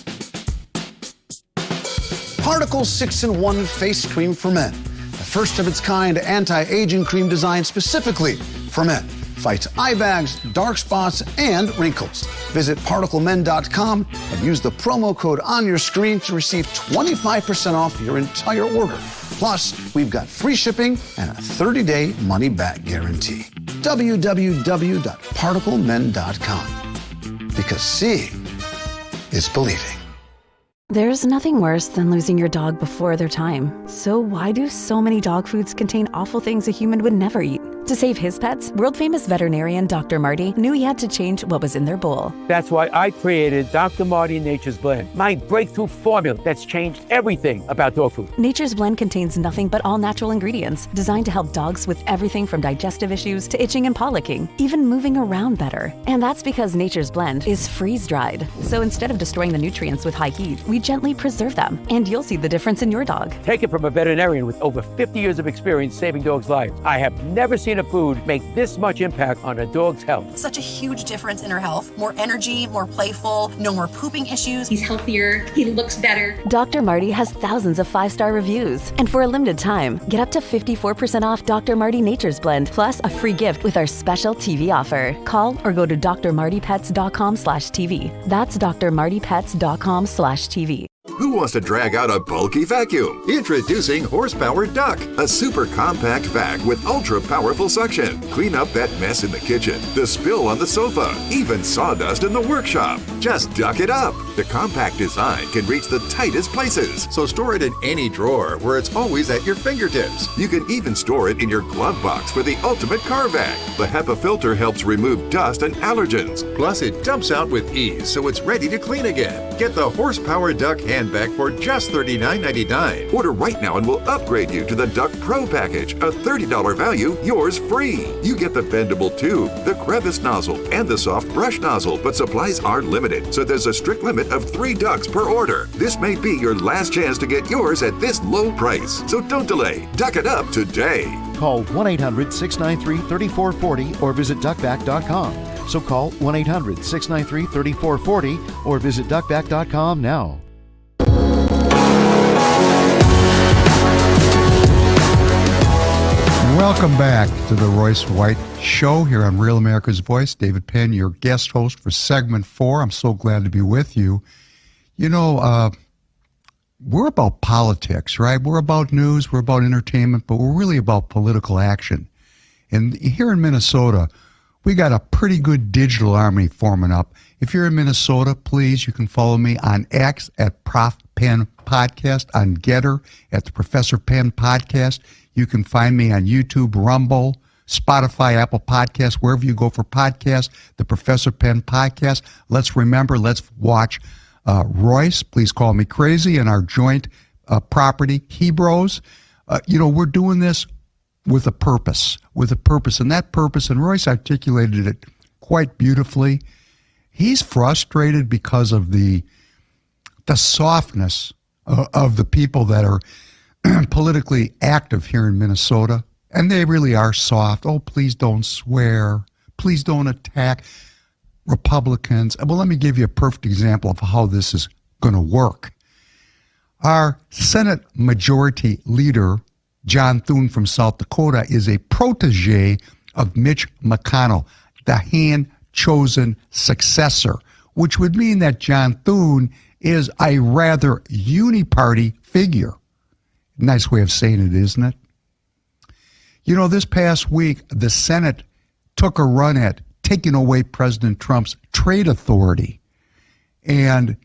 Particle 6-in-1 Face Cream for Men. The first of its kind anti-aging cream designed specifically for men. Fights eye bags, dark spots, and wrinkles. Visit ParticleMen.com and use the promo code on your screen to receive 25% off your entire order. Plus, we've got free shipping and a 30-day money-back guarantee. www.ParticleMen.com. Because seeing is believing. There's nothing worse than losing your dog before their time. So why do so many dog foods contain awful things a human would never eat? To save his pets, world-famous veterinarian Dr. Marty knew he had to change what was in their bowl. That's why I created Dr. Marty Nature's Blend, my breakthrough formula that's changed everything about dog food. Nature's Blend contains nothing but all-natural ingredients, designed to help dogs with everything from digestive issues to itching and paw licking, even moving around better. And that's because Nature's Blend is freeze-dried. So instead of destroying the nutrients with high heat, we gently preserve them, and you'll see the difference in your dog. Take it from a veterinarian with over 50 years of experience saving dogs' lives. I have never seen a food make this much impact on a dog's health. Such a huge difference in her health. More energy, more playful, no more pooping issues. He's healthier, he looks better. Dr. Marty has thousands of 5-star reviews. And for a limited time, get up to 54% off Dr. Marty Nature's Blend, plus a free gift with our special TV offer. Call or go to drmartypets.com/TV. That's drmartypets.com/TV. Who wants to drag out a bulky vacuum? Introducing Horsepower Duck, a super compact vac with ultra-powerful suction. Clean up that mess in the kitchen, the spill on the sofa, even sawdust in the workshop. Just duck it up. The compact design can reach the tightest places, so store it in any drawer where it's always at your fingertips. You can even store it in your glove box for the ultimate car vac. The HEPA filter helps remove dust and allergens. Plus, it dumps out with ease, so it's ready to clean again. Get the Horsepower Duck hand vac for just $39.99. Order right now and we'll upgrade you to the Duck Pro package, a $30 value, yours free. You get the bendable tube, the crevice nozzle, and the soft brush nozzle, but supplies are limited, so there's a strict limit of 3 ducks per order. This may be your last chance to get yours at this low price, so don't delay. Duck it up today. Call 1-800-693-3440 or visit duckback.com. So call 1-800-693-3440 or visit duckback.com now. Welcome back to the Royce White Show here on Real America's Voice. David Penn, your guest host for segment 4. I'm so glad to be with you. You know, we're about politics, right? We're about news, we're about entertainment, but we're really about political action. And here in Minnesota, we got a pretty good digital army forming up. If you're in Minnesota, please, you can follow me on X at Prof Penn Podcast, on Getter at the Professor Penn Podcast. You can find me on YouTube, Rumble, Spotify, Apple Podcasts, wherever you go for podcasts, the Professor Penn Podcast. Let's watch Royce, Please Call Me Crazy, and our joint property, Hebrews. We're doing this with a purpose, and that purpose, and Royce articulated it quite beautifully. He's frustrated because of the softness of the people that are politically active here in Minnesota, and they really are soft. Oh, please don't swear. Please don't attack Republicans. Well, let me give you a perfect example of how this is going to work. Our Senate Majority Leader, John Thune from South Dakota, is a protege of Mitch McConnell, the hand-chosen successor, which would mean that John Thune is a rather uniparty figure. Nice way of saying it, isn't it? You know, this past week, the Senate took a run at taking away President Trump's trade authority. And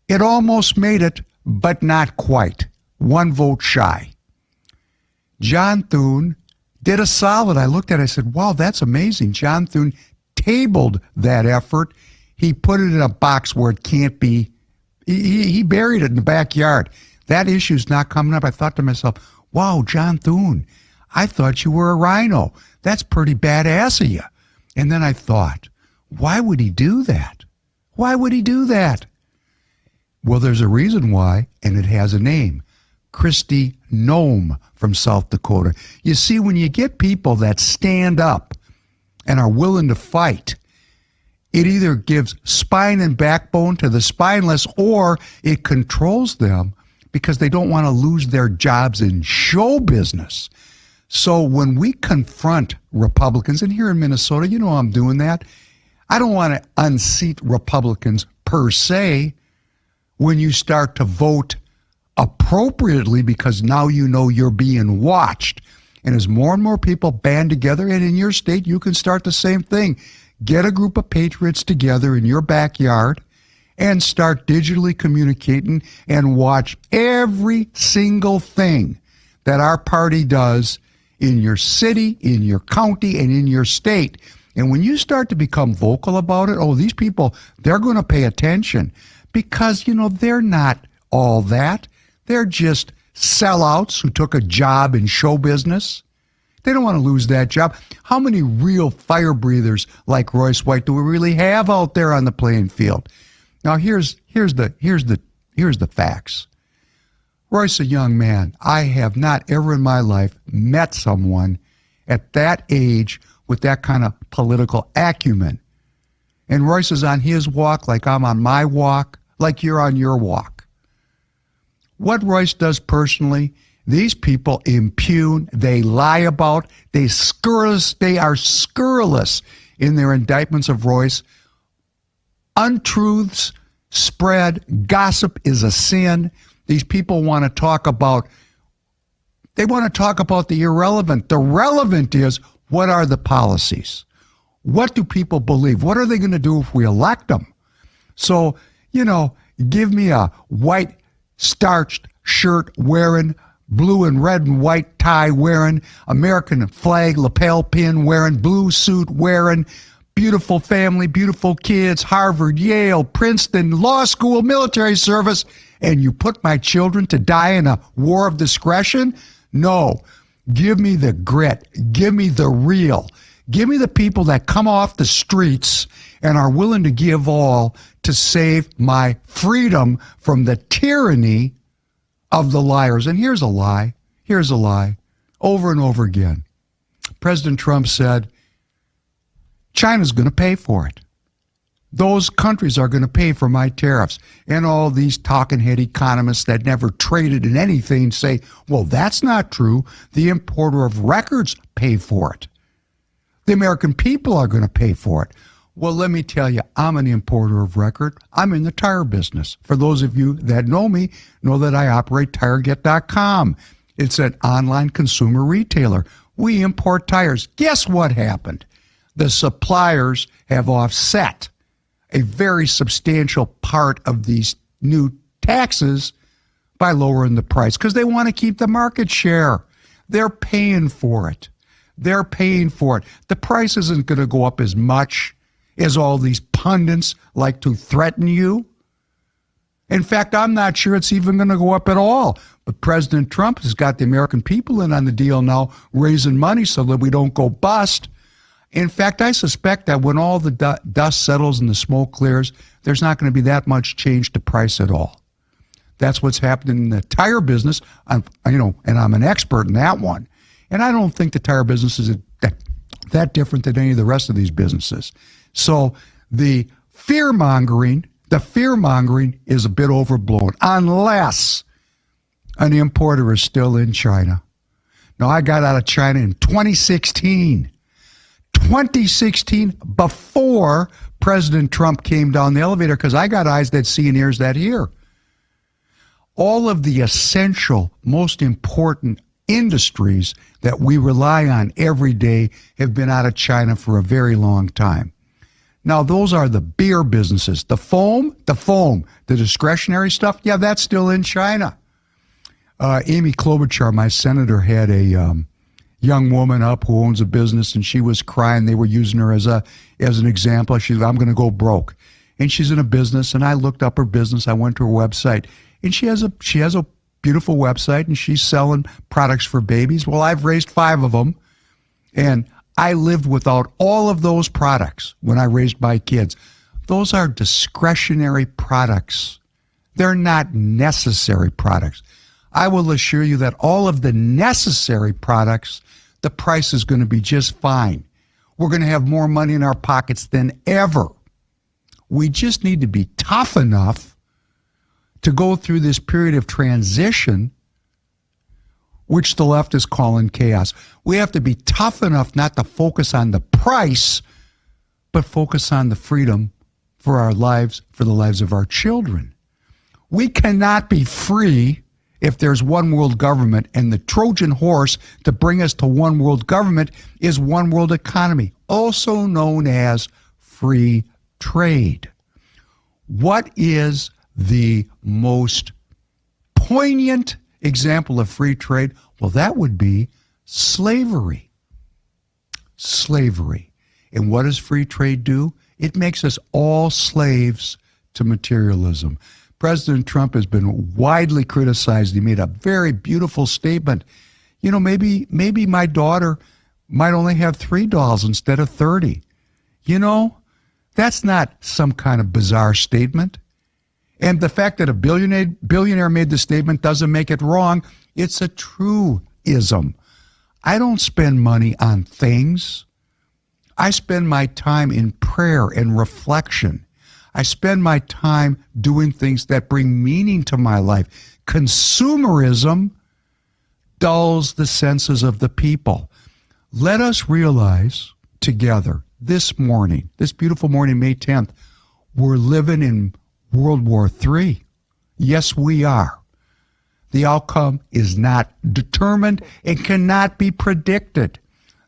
it almost made it, but not quite. 1 vote shy. John Thune did a solid. I looked at it, I said, wow, that's amazing. John Thune tabled that effort. He put it in a box where it can't be. He buried it in the backyard. That issue's not coming up. I thought to myself, wow, John Thune, I thought you were a rhino. That's pretty badass of you. And then I thought, why would he do that? Why would he do that? Well, there's a reason why, and it has a name. Kristi Noem from South Dakota. You see, when you get people that stand up and are willing to fight, it either gives spine and backbone to the spineless, or it controls them because they don't want to lose their jobs in show business. So when we confront Republicans, and here in Minnesota, you know I'm doing that, I don't want to unseat Republicans per se. When you start to vote appropriately, because now you know you're being watched. And as more and more people band together, and in your state, you can start the same thing. Get a group of patriots together in your backyard and start digitally communicating and watch every single thing that our party does in your city, in your county, and in your state. And when you start to become vocal about it, oh, these people, they're going to pay attention because, you know, they're not all that. They're just sellouts who took a job in show business. They don't want to lose that job. How many real fire breathers like Royce White do we really have out there on the playing field? Now, here's the facts. Royce, a young man. I have not ever in my life met someone at that age with that kind of political acumen. And Royce is on his walk like I'm on my walk, like you're on your walk. What Royce does personally, these people impugn, they lie about, they are scurrilous in their indictments of Royce. Untruths, spread. Gossip is a sin. These people want to talk about the irrelevant. The relevant is, what are the policies? What do people believe? What are they going to do if we elect them? So, give me a white starched shirt wearing, blue and red and white tie wearing, American flag lapel pin wearing, blue suit wearing, beautiful family, beautiful kids, Harvard, Yale, Princeton, law school, military service, and you put my children to die in a war of discretion? No. Give me the grit. Give me the real. Give me the people that come off the streets and are willing to give all to save my freedom from the tyranny of the liars. And here's a lie. Here's a lie. Over and over again. President Trump said, China's going to pay for it. Those countries are going to pay for my tariffs. And all these talking head economists that never traded in anything say, well, that's not true. The importer of records pay for it. The American people are going to pay for it. Well, let me tell you, I'm an importer of record. I'm in the tire business. For those of you that know me, know that I operate TireGet.com. It's an online consumer retailer. We import tires. Guess what happened? The suppliers have offset a very substantial part of these new taxes by lowering the price because they want to keep the market share. They're paying for it. They're paying for it. The price isn't going to go up as much as all these pundits like to threaten you. In fact, I'm not sure it's even going to go up at all. But President Trump has got the American people in on the deal now, raising money so that we don't go bust. In fact, I suspect that when all the dust settles and the smoke clears, there's not going to be that much change to price at all. That's what's happening in the tire business. And I'm an expert in that one. And I don't think the tire business is that different than any of the rest of these businesses. So the fear-mongering is a bit overblown unless an importer is still in China. Now, I got out of China in 2016. 2016, before President Trump came down the elevator, because I got eyes that see and ears that hear. All of the essential, most important industries that we rely on every day have been out of China for a very long time. Now, those are the beer businesses. The foam, the discretionary stuff, yeah, that's still in China. Amy Klobuchar, my senator, had a young woman up who owns a business, and she was crying. They were using her as an example. She said, I'm going to go broke. And she's in a business, and I looked up her business. I went to her website, and she has a beautiful website, and she's selling products for babies. Well, I've raised 5 of them, and I lived without all of those products when I raised my kids. Those are discretionary products. They're not necessary products. I will assure you that all of the necessary products, the price is going to be just fine. We're going to have more money in our pockets than ever. We just need to be tough enough to go through this period of transition, which the left is calling chaos. We have to be tough enough not to focus on the price, but focus on the freedom for our lives, for the lives of our children. We cannot be free if there's one world government, and the Trojan horse to bring us to one world government is one world economy, also known as free trade. What is the most poignant example of free trade? Well, that would be slavery. Slavery. And what does free trade do? It makes us all slaves to materialism. President Trump has been widely criticized. He made a very beautiful statement. Maybe my daughter might only have 3 dolls instead of 30. That's not some kind of bizarre statement. And the fact that a billionaire made the statement doesn't make it wrong. It's a truism. I don't spend money on things. I spend my time in prayer and reflection. I spend my time doing things that bring meaning to my life. Consumerism dulls the senses of the people. Let us realize together this morning, this beautiful morning, May 10th, we're living in World War III. Yes, we are. The outcome is not determined and cannot be predicted.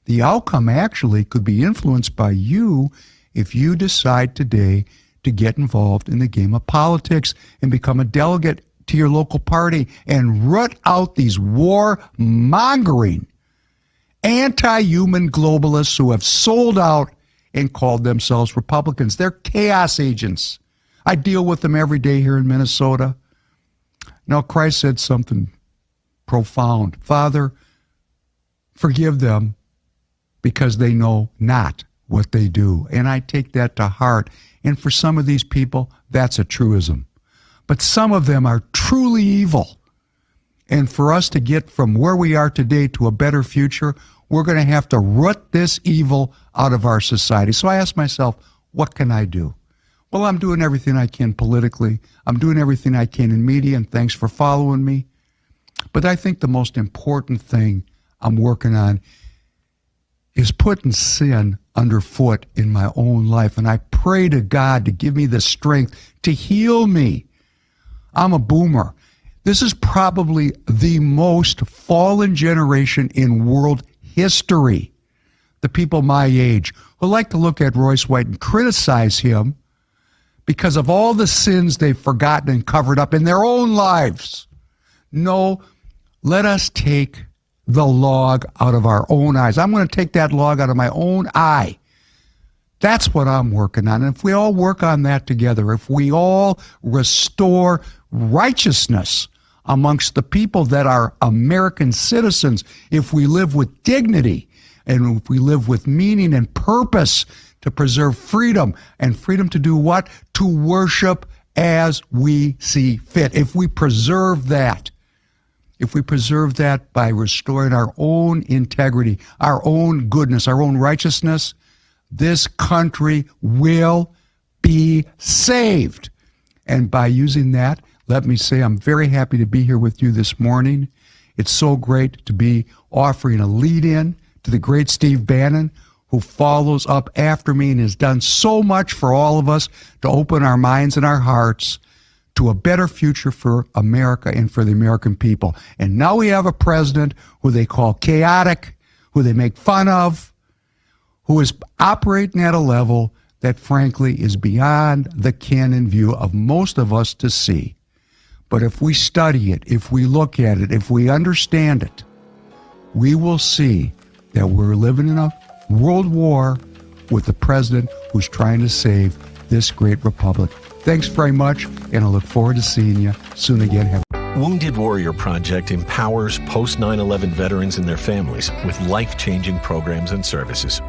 The outcome actually could be influenced by you if you decide today to get involved in the game of politics and become a delegate to your local party and root out these war-mongering, anti-human globalists who have sold out and called themselves Republicans. They're chaos agents. I deal with them every day here in Minnesota. Now, Christ said something profound. Father, forgive them because they know not what they do. And I take that to heart. And for some of these people, that's a truism. But some of them are truly evil. And for us to get from where we are today to a better future, we're going to have to root this evil out of our society. So I ask myself, what can I do? Well, I'm doing everything I can politically. I'm doing everything I can in media, and thanks for following me. But I think the most important thing I'm working on is putting sin underfoot in my own life. And I pray to God to give me the strength to heal me. I'm a boomer. This is probably the most fallen generation in world history. The people my age who like to look at Royce White and criticize him because of all the sins they've forgotten and covered up in their own lives. No, let us take the log out of our own eyes. I'm going to take that log out of my own eye. That's what I'm working on. And if we all work on that together, if we all restore righteousness amongst the people that are American citizens, if we live with dignity and if we live with meaning and purpose to preserve freedom, and freedom to do what? To worship as we see fit. If we preserve that by restoring our own integrity, our own goodness, our own righteousness, this country will be saved. And by using that, let me say I'm very happy to be here with you this morning. It's so great to be offering a lead-in to the great Steve Bannon, who follows up after me and has done so much for all of us to open our minds and our hearts to a better future for America and for the American people. And now we have a president who they call chaotic, who they make fun of, who is operating at a level that frankly is beyond the canon view of most of us to see. But if we study it, if we look at it, if we understand it, we will see that we're living in a world war with a president who's trying to save this great republic. Thanks very much, and I look forward to seeing you soon again. Wounded Warrior Project empowers post 9/11 veterans and their families with life-changing programs and services.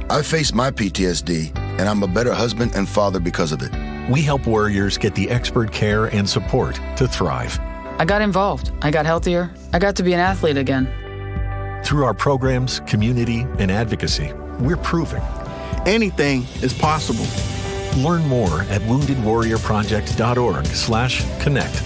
I faced my PTSD, and I'm a better husband and father because of it. We help warriors get the expert care and support to thrive. I got involved. I got healthier. I got to be an athlete again. Through our programs, community, and advocacy, we're proving anything is possible. Learn more at woundedwarriorproject.org/connect.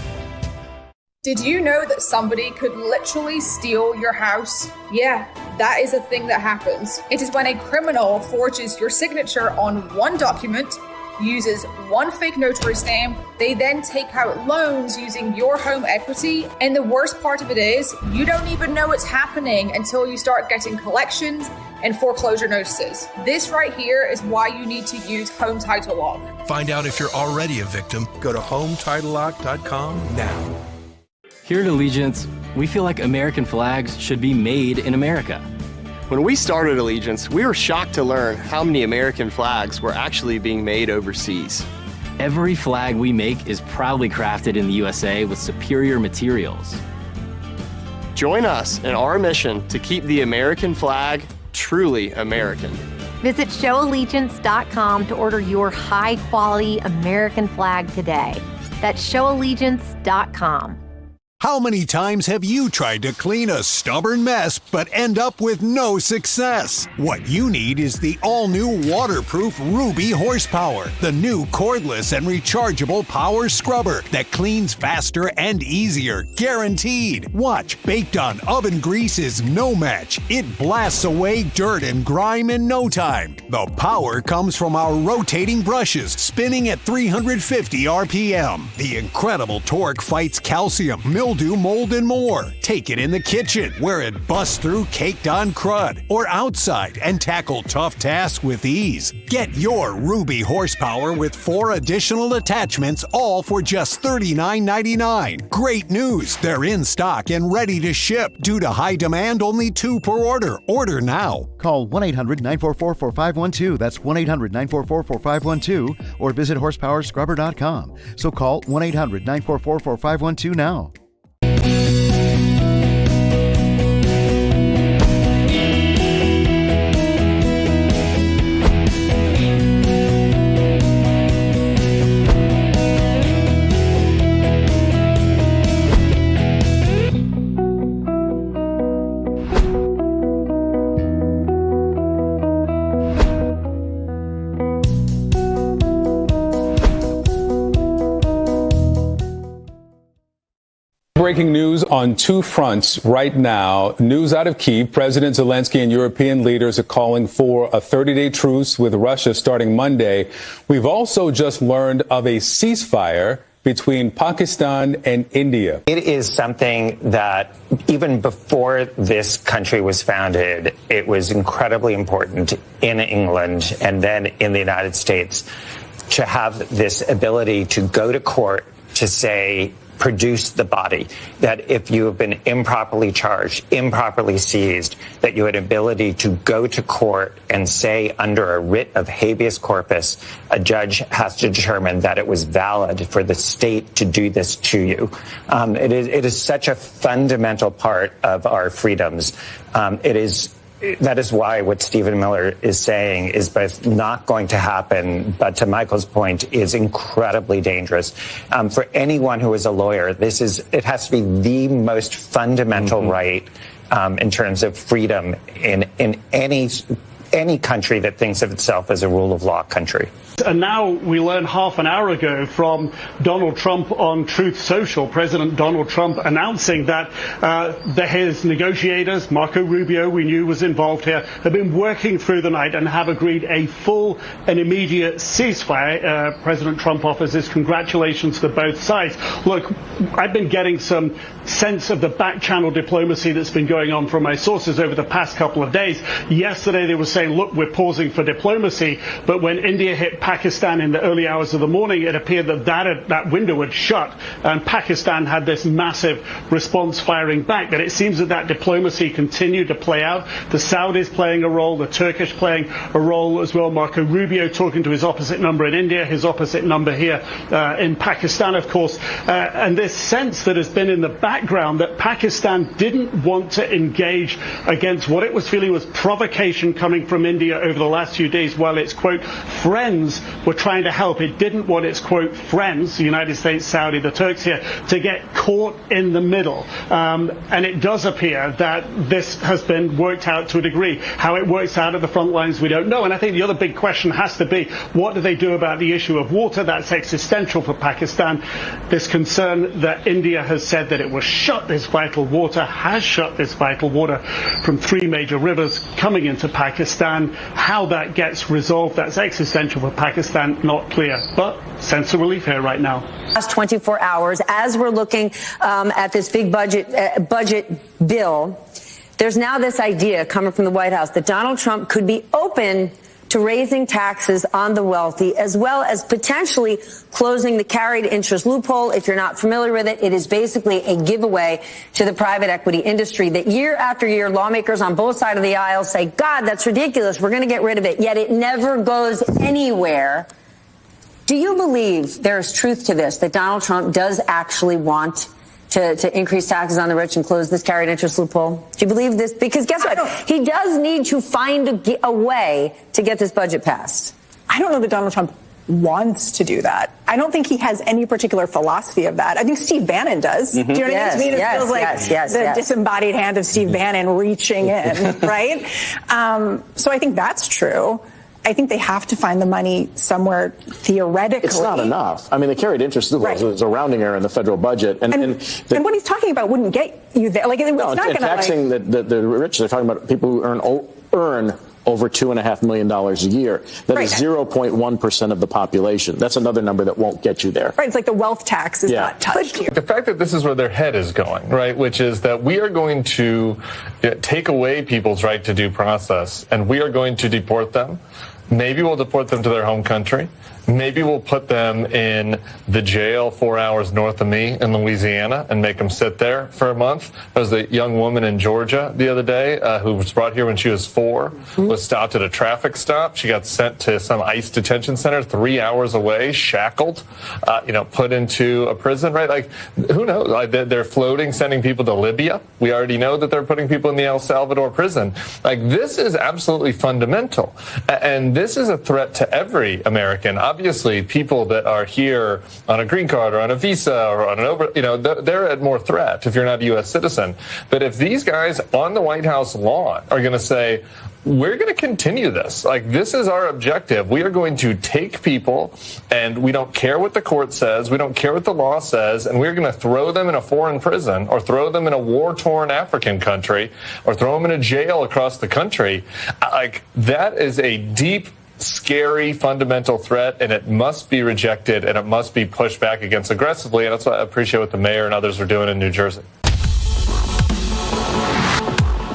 Did you know that somebody could literally steal your house? Yeah, that is a thing that happens. It is when a criminal forges your signature on one document, uses one fake notary stamp, they then take out loans using your home equity, and the worst part of it is, you don't even know it's happening until you start getting collections and foreclosure notices. This right here is why you need to use Home Title Lock. Find out if you're already a victim. Go to HomeTitleLock.com now. Here at Allegiance, we feel like American flags should be made in America. When we started Allegiance, we were shocked to learn how many American flags were actually being made overseas. Every flag we make is proudly crafted in the USA with superior materials. Join us in our mission to keep the American flag truly American. Visit showallegiance.com to order your high-quality American flag today. That's showallegiance.com. How many times have you tried to clean a stubborn mess but end up with no success? What you need is the all-new waterproof Ruby Horsepower, the new cordless and rechargeable power scrubber that cleans faster and easier, guaranteed. Watch, baked on oven grease is no match. It blasts away dirt and grime in no time. The power comes from our rotating brushes, spinning at 350 RPM. The incredible torque fights calcium, mildew, mold, and more. Take it in the kitchen, where it busts through caked-on crud, or outside and tackle tough tasks with ease. Get your Ruby Horsepower with 4 additional attachments, all for just $39.99. Great news! They're in stock and ready to ship. Due to high demand, only 2 per order. Order now. Call 1-800-944-4512. That's 1-800-944-4512. Or visit horsepowerscrubber.com. So call 1-800-944-4512 now. Breaking news on 2 fronts right now. News out of Kyiv. President Zelensky and European leaders are calling for a 30-day truce with Russia starting Monday. We've also just learned of a ceasefire between Pakistan and India. It is something that even before this country was founded, it was incredibly important in England and then in the United States to have this ability to go to court to say, produce the body, that if you have been improperly charged, improperly seized, that you had ability to go to court and say under a writ of habeas corpus, a judge has to determine that it was valid for the state to do this to you. It is such a fundamental part of our freedoms. That is why what Stephen Miller is saying is both not going to happen, but to Michael's point, is incredibly dangerous. For anyone who is a lawyer, it has to be the most fundamental right in terms of freedom in any country that thinks of itself as a rule of law country. And now we learned half an hour ago from Donald Trump on Truth Social, President Donald Trump announcing that his negotiators, Marco Rubio, we knew was involved here, have been working through the night and have agreed a full and immediate ceasefire. President Trump offers his congratulations to both sides. Look, I've been getting some sense of the back-channel diplomacy that's been going on from my sources over the past couple of days. Yesterday they were saying, look, we're pausing for diplomacy, but when India hit Pakistan in the early hours of the morning, it appeared that window had shut, and Pakistan had this massive response firing back. But it seems that diplomacy continued to play out. The Saudis playing a role, the Turkish playing a role as well. Marco Rubio talking to his opposite number in India, his opposite number here in Pakistan, of course. And this sense that has been in the background that Pakistan didn't want to engage against what it was feeling was provocation coming from India over the last few days while its, quote, friends were trying to help. It didn't want its, quote, friends, the United States, Saudi, the Turks here, to get caught in the middle. And it does appear that this has been worked out to a degree. How it works out at the front lines, we don't know. And I think the other big question has to be, what do they do about the issue of water? That's existential for Pakistan. This concern that India has said that it will shut this vital water, has shut this vital water from 3 major rivers coming into Pakistan. How that gets resolved, that's existential for Pakistan, not clear. But sense of relief here right now. Last 24 hours, as we're looking at this big budget bill, there's now this idea coming from the White House that Donald Trump could be open to raising taxes on the wealthy, as well as potentially closing the carried interest loophole. If you're not familiar with it, it is basically a giveaway to the private equity industry that year after year, lawmakers on both sides of the aisle say, God, that's ridiculous. We're going to get rid of it. Yet it never goes anywhere. Do you believe there is truth to this, that Donald Trump does actually want to increase taxes on the rich and close this carried interest loophole? Do you believe this? Because guess what? He does need to find a way to get this budget passed. I don't know that Donald Trump wants to do that. I don't think he has any particular philosophy of that. I think Steve Bannon does. Mm-hmm. Do you know what I mean? It feels like the disembodied hand of Steve Bannon reaching in, right? So I think that's true. I think they have to find the money somewhere theoretically. It's not enough. I mean, the carried interest is a rounding error in the federal budget. And what he's talking about wouldn't get you there. Like, it's not going to taxing the rich. They're talking about people who earn over $2.5 million a year. That is 0.1% of the population. That's another number that won't get you there. Right. It's like the wealth tax is not touched here. The fact that this is where their head is going, right, which is that we are going to take away people's right to due process, and we are going to deport them. Maybe we'll deport them to their home country. Maybe we'll put them in the jail 4 hours north of me in Louisiana and make them sit there for a month. There was a young woman in Georgia the other day who was brought here when she was 4, was stopped at a traffic stop. She got sent to some ICE detention center 3 hours away, shackled, put into a prison, right? Like, who knows? Like, they're floating, sending people to Libya. We already know that they're putting people in the El Salvador prison. Like, this is absolutely fundamental. And this is a threat to every American. Obviously, people that are here on a green card or on a visa or on an they're at more threat if you're not a U.S. citizen. But if these guys on the White House lawn are going to say, we're going to continue this, like, this is our objective. We are going to take people, and we don't care what the court says, we don't care what the law says, and we're going to throw them in a foreign prison or throw them in a war-torn African country or throw them in a jail across the country. Like, that is a deep, scary, fundamental threat, and it must be rejected, and it must be pushed back against aggressively. And that's why I appreciate what the mayor and others are doing in New Jersey.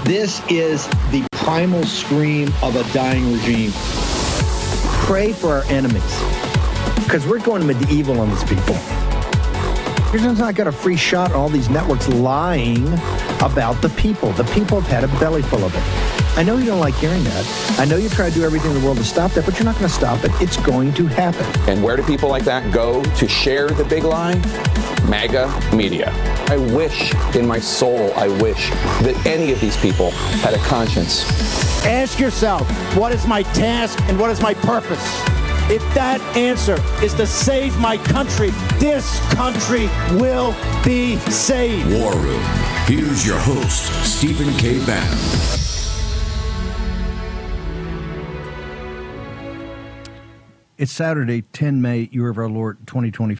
This is the primal scream of a dying regime. Pray for our enemies, because we're going medieval on these people. You're just not got a free shot on all these networks lying about the people. The people have had a belly full of it. I know you don't like hearing that. I know you try to do everything in the world to stop that, but you're not going to stop it. It's going to happen. And where do people like that go to share the big lie? MAGA media. I wish, in my soul, I wish that any of these people had a conscience. Ask yourself, what is my task and what is my purpose? If that answer is to save my country, this country will be saved. War Room. Here's your host, Stephen K. Bannon. It's Saturday, 10 May, year of our Lord, 2020.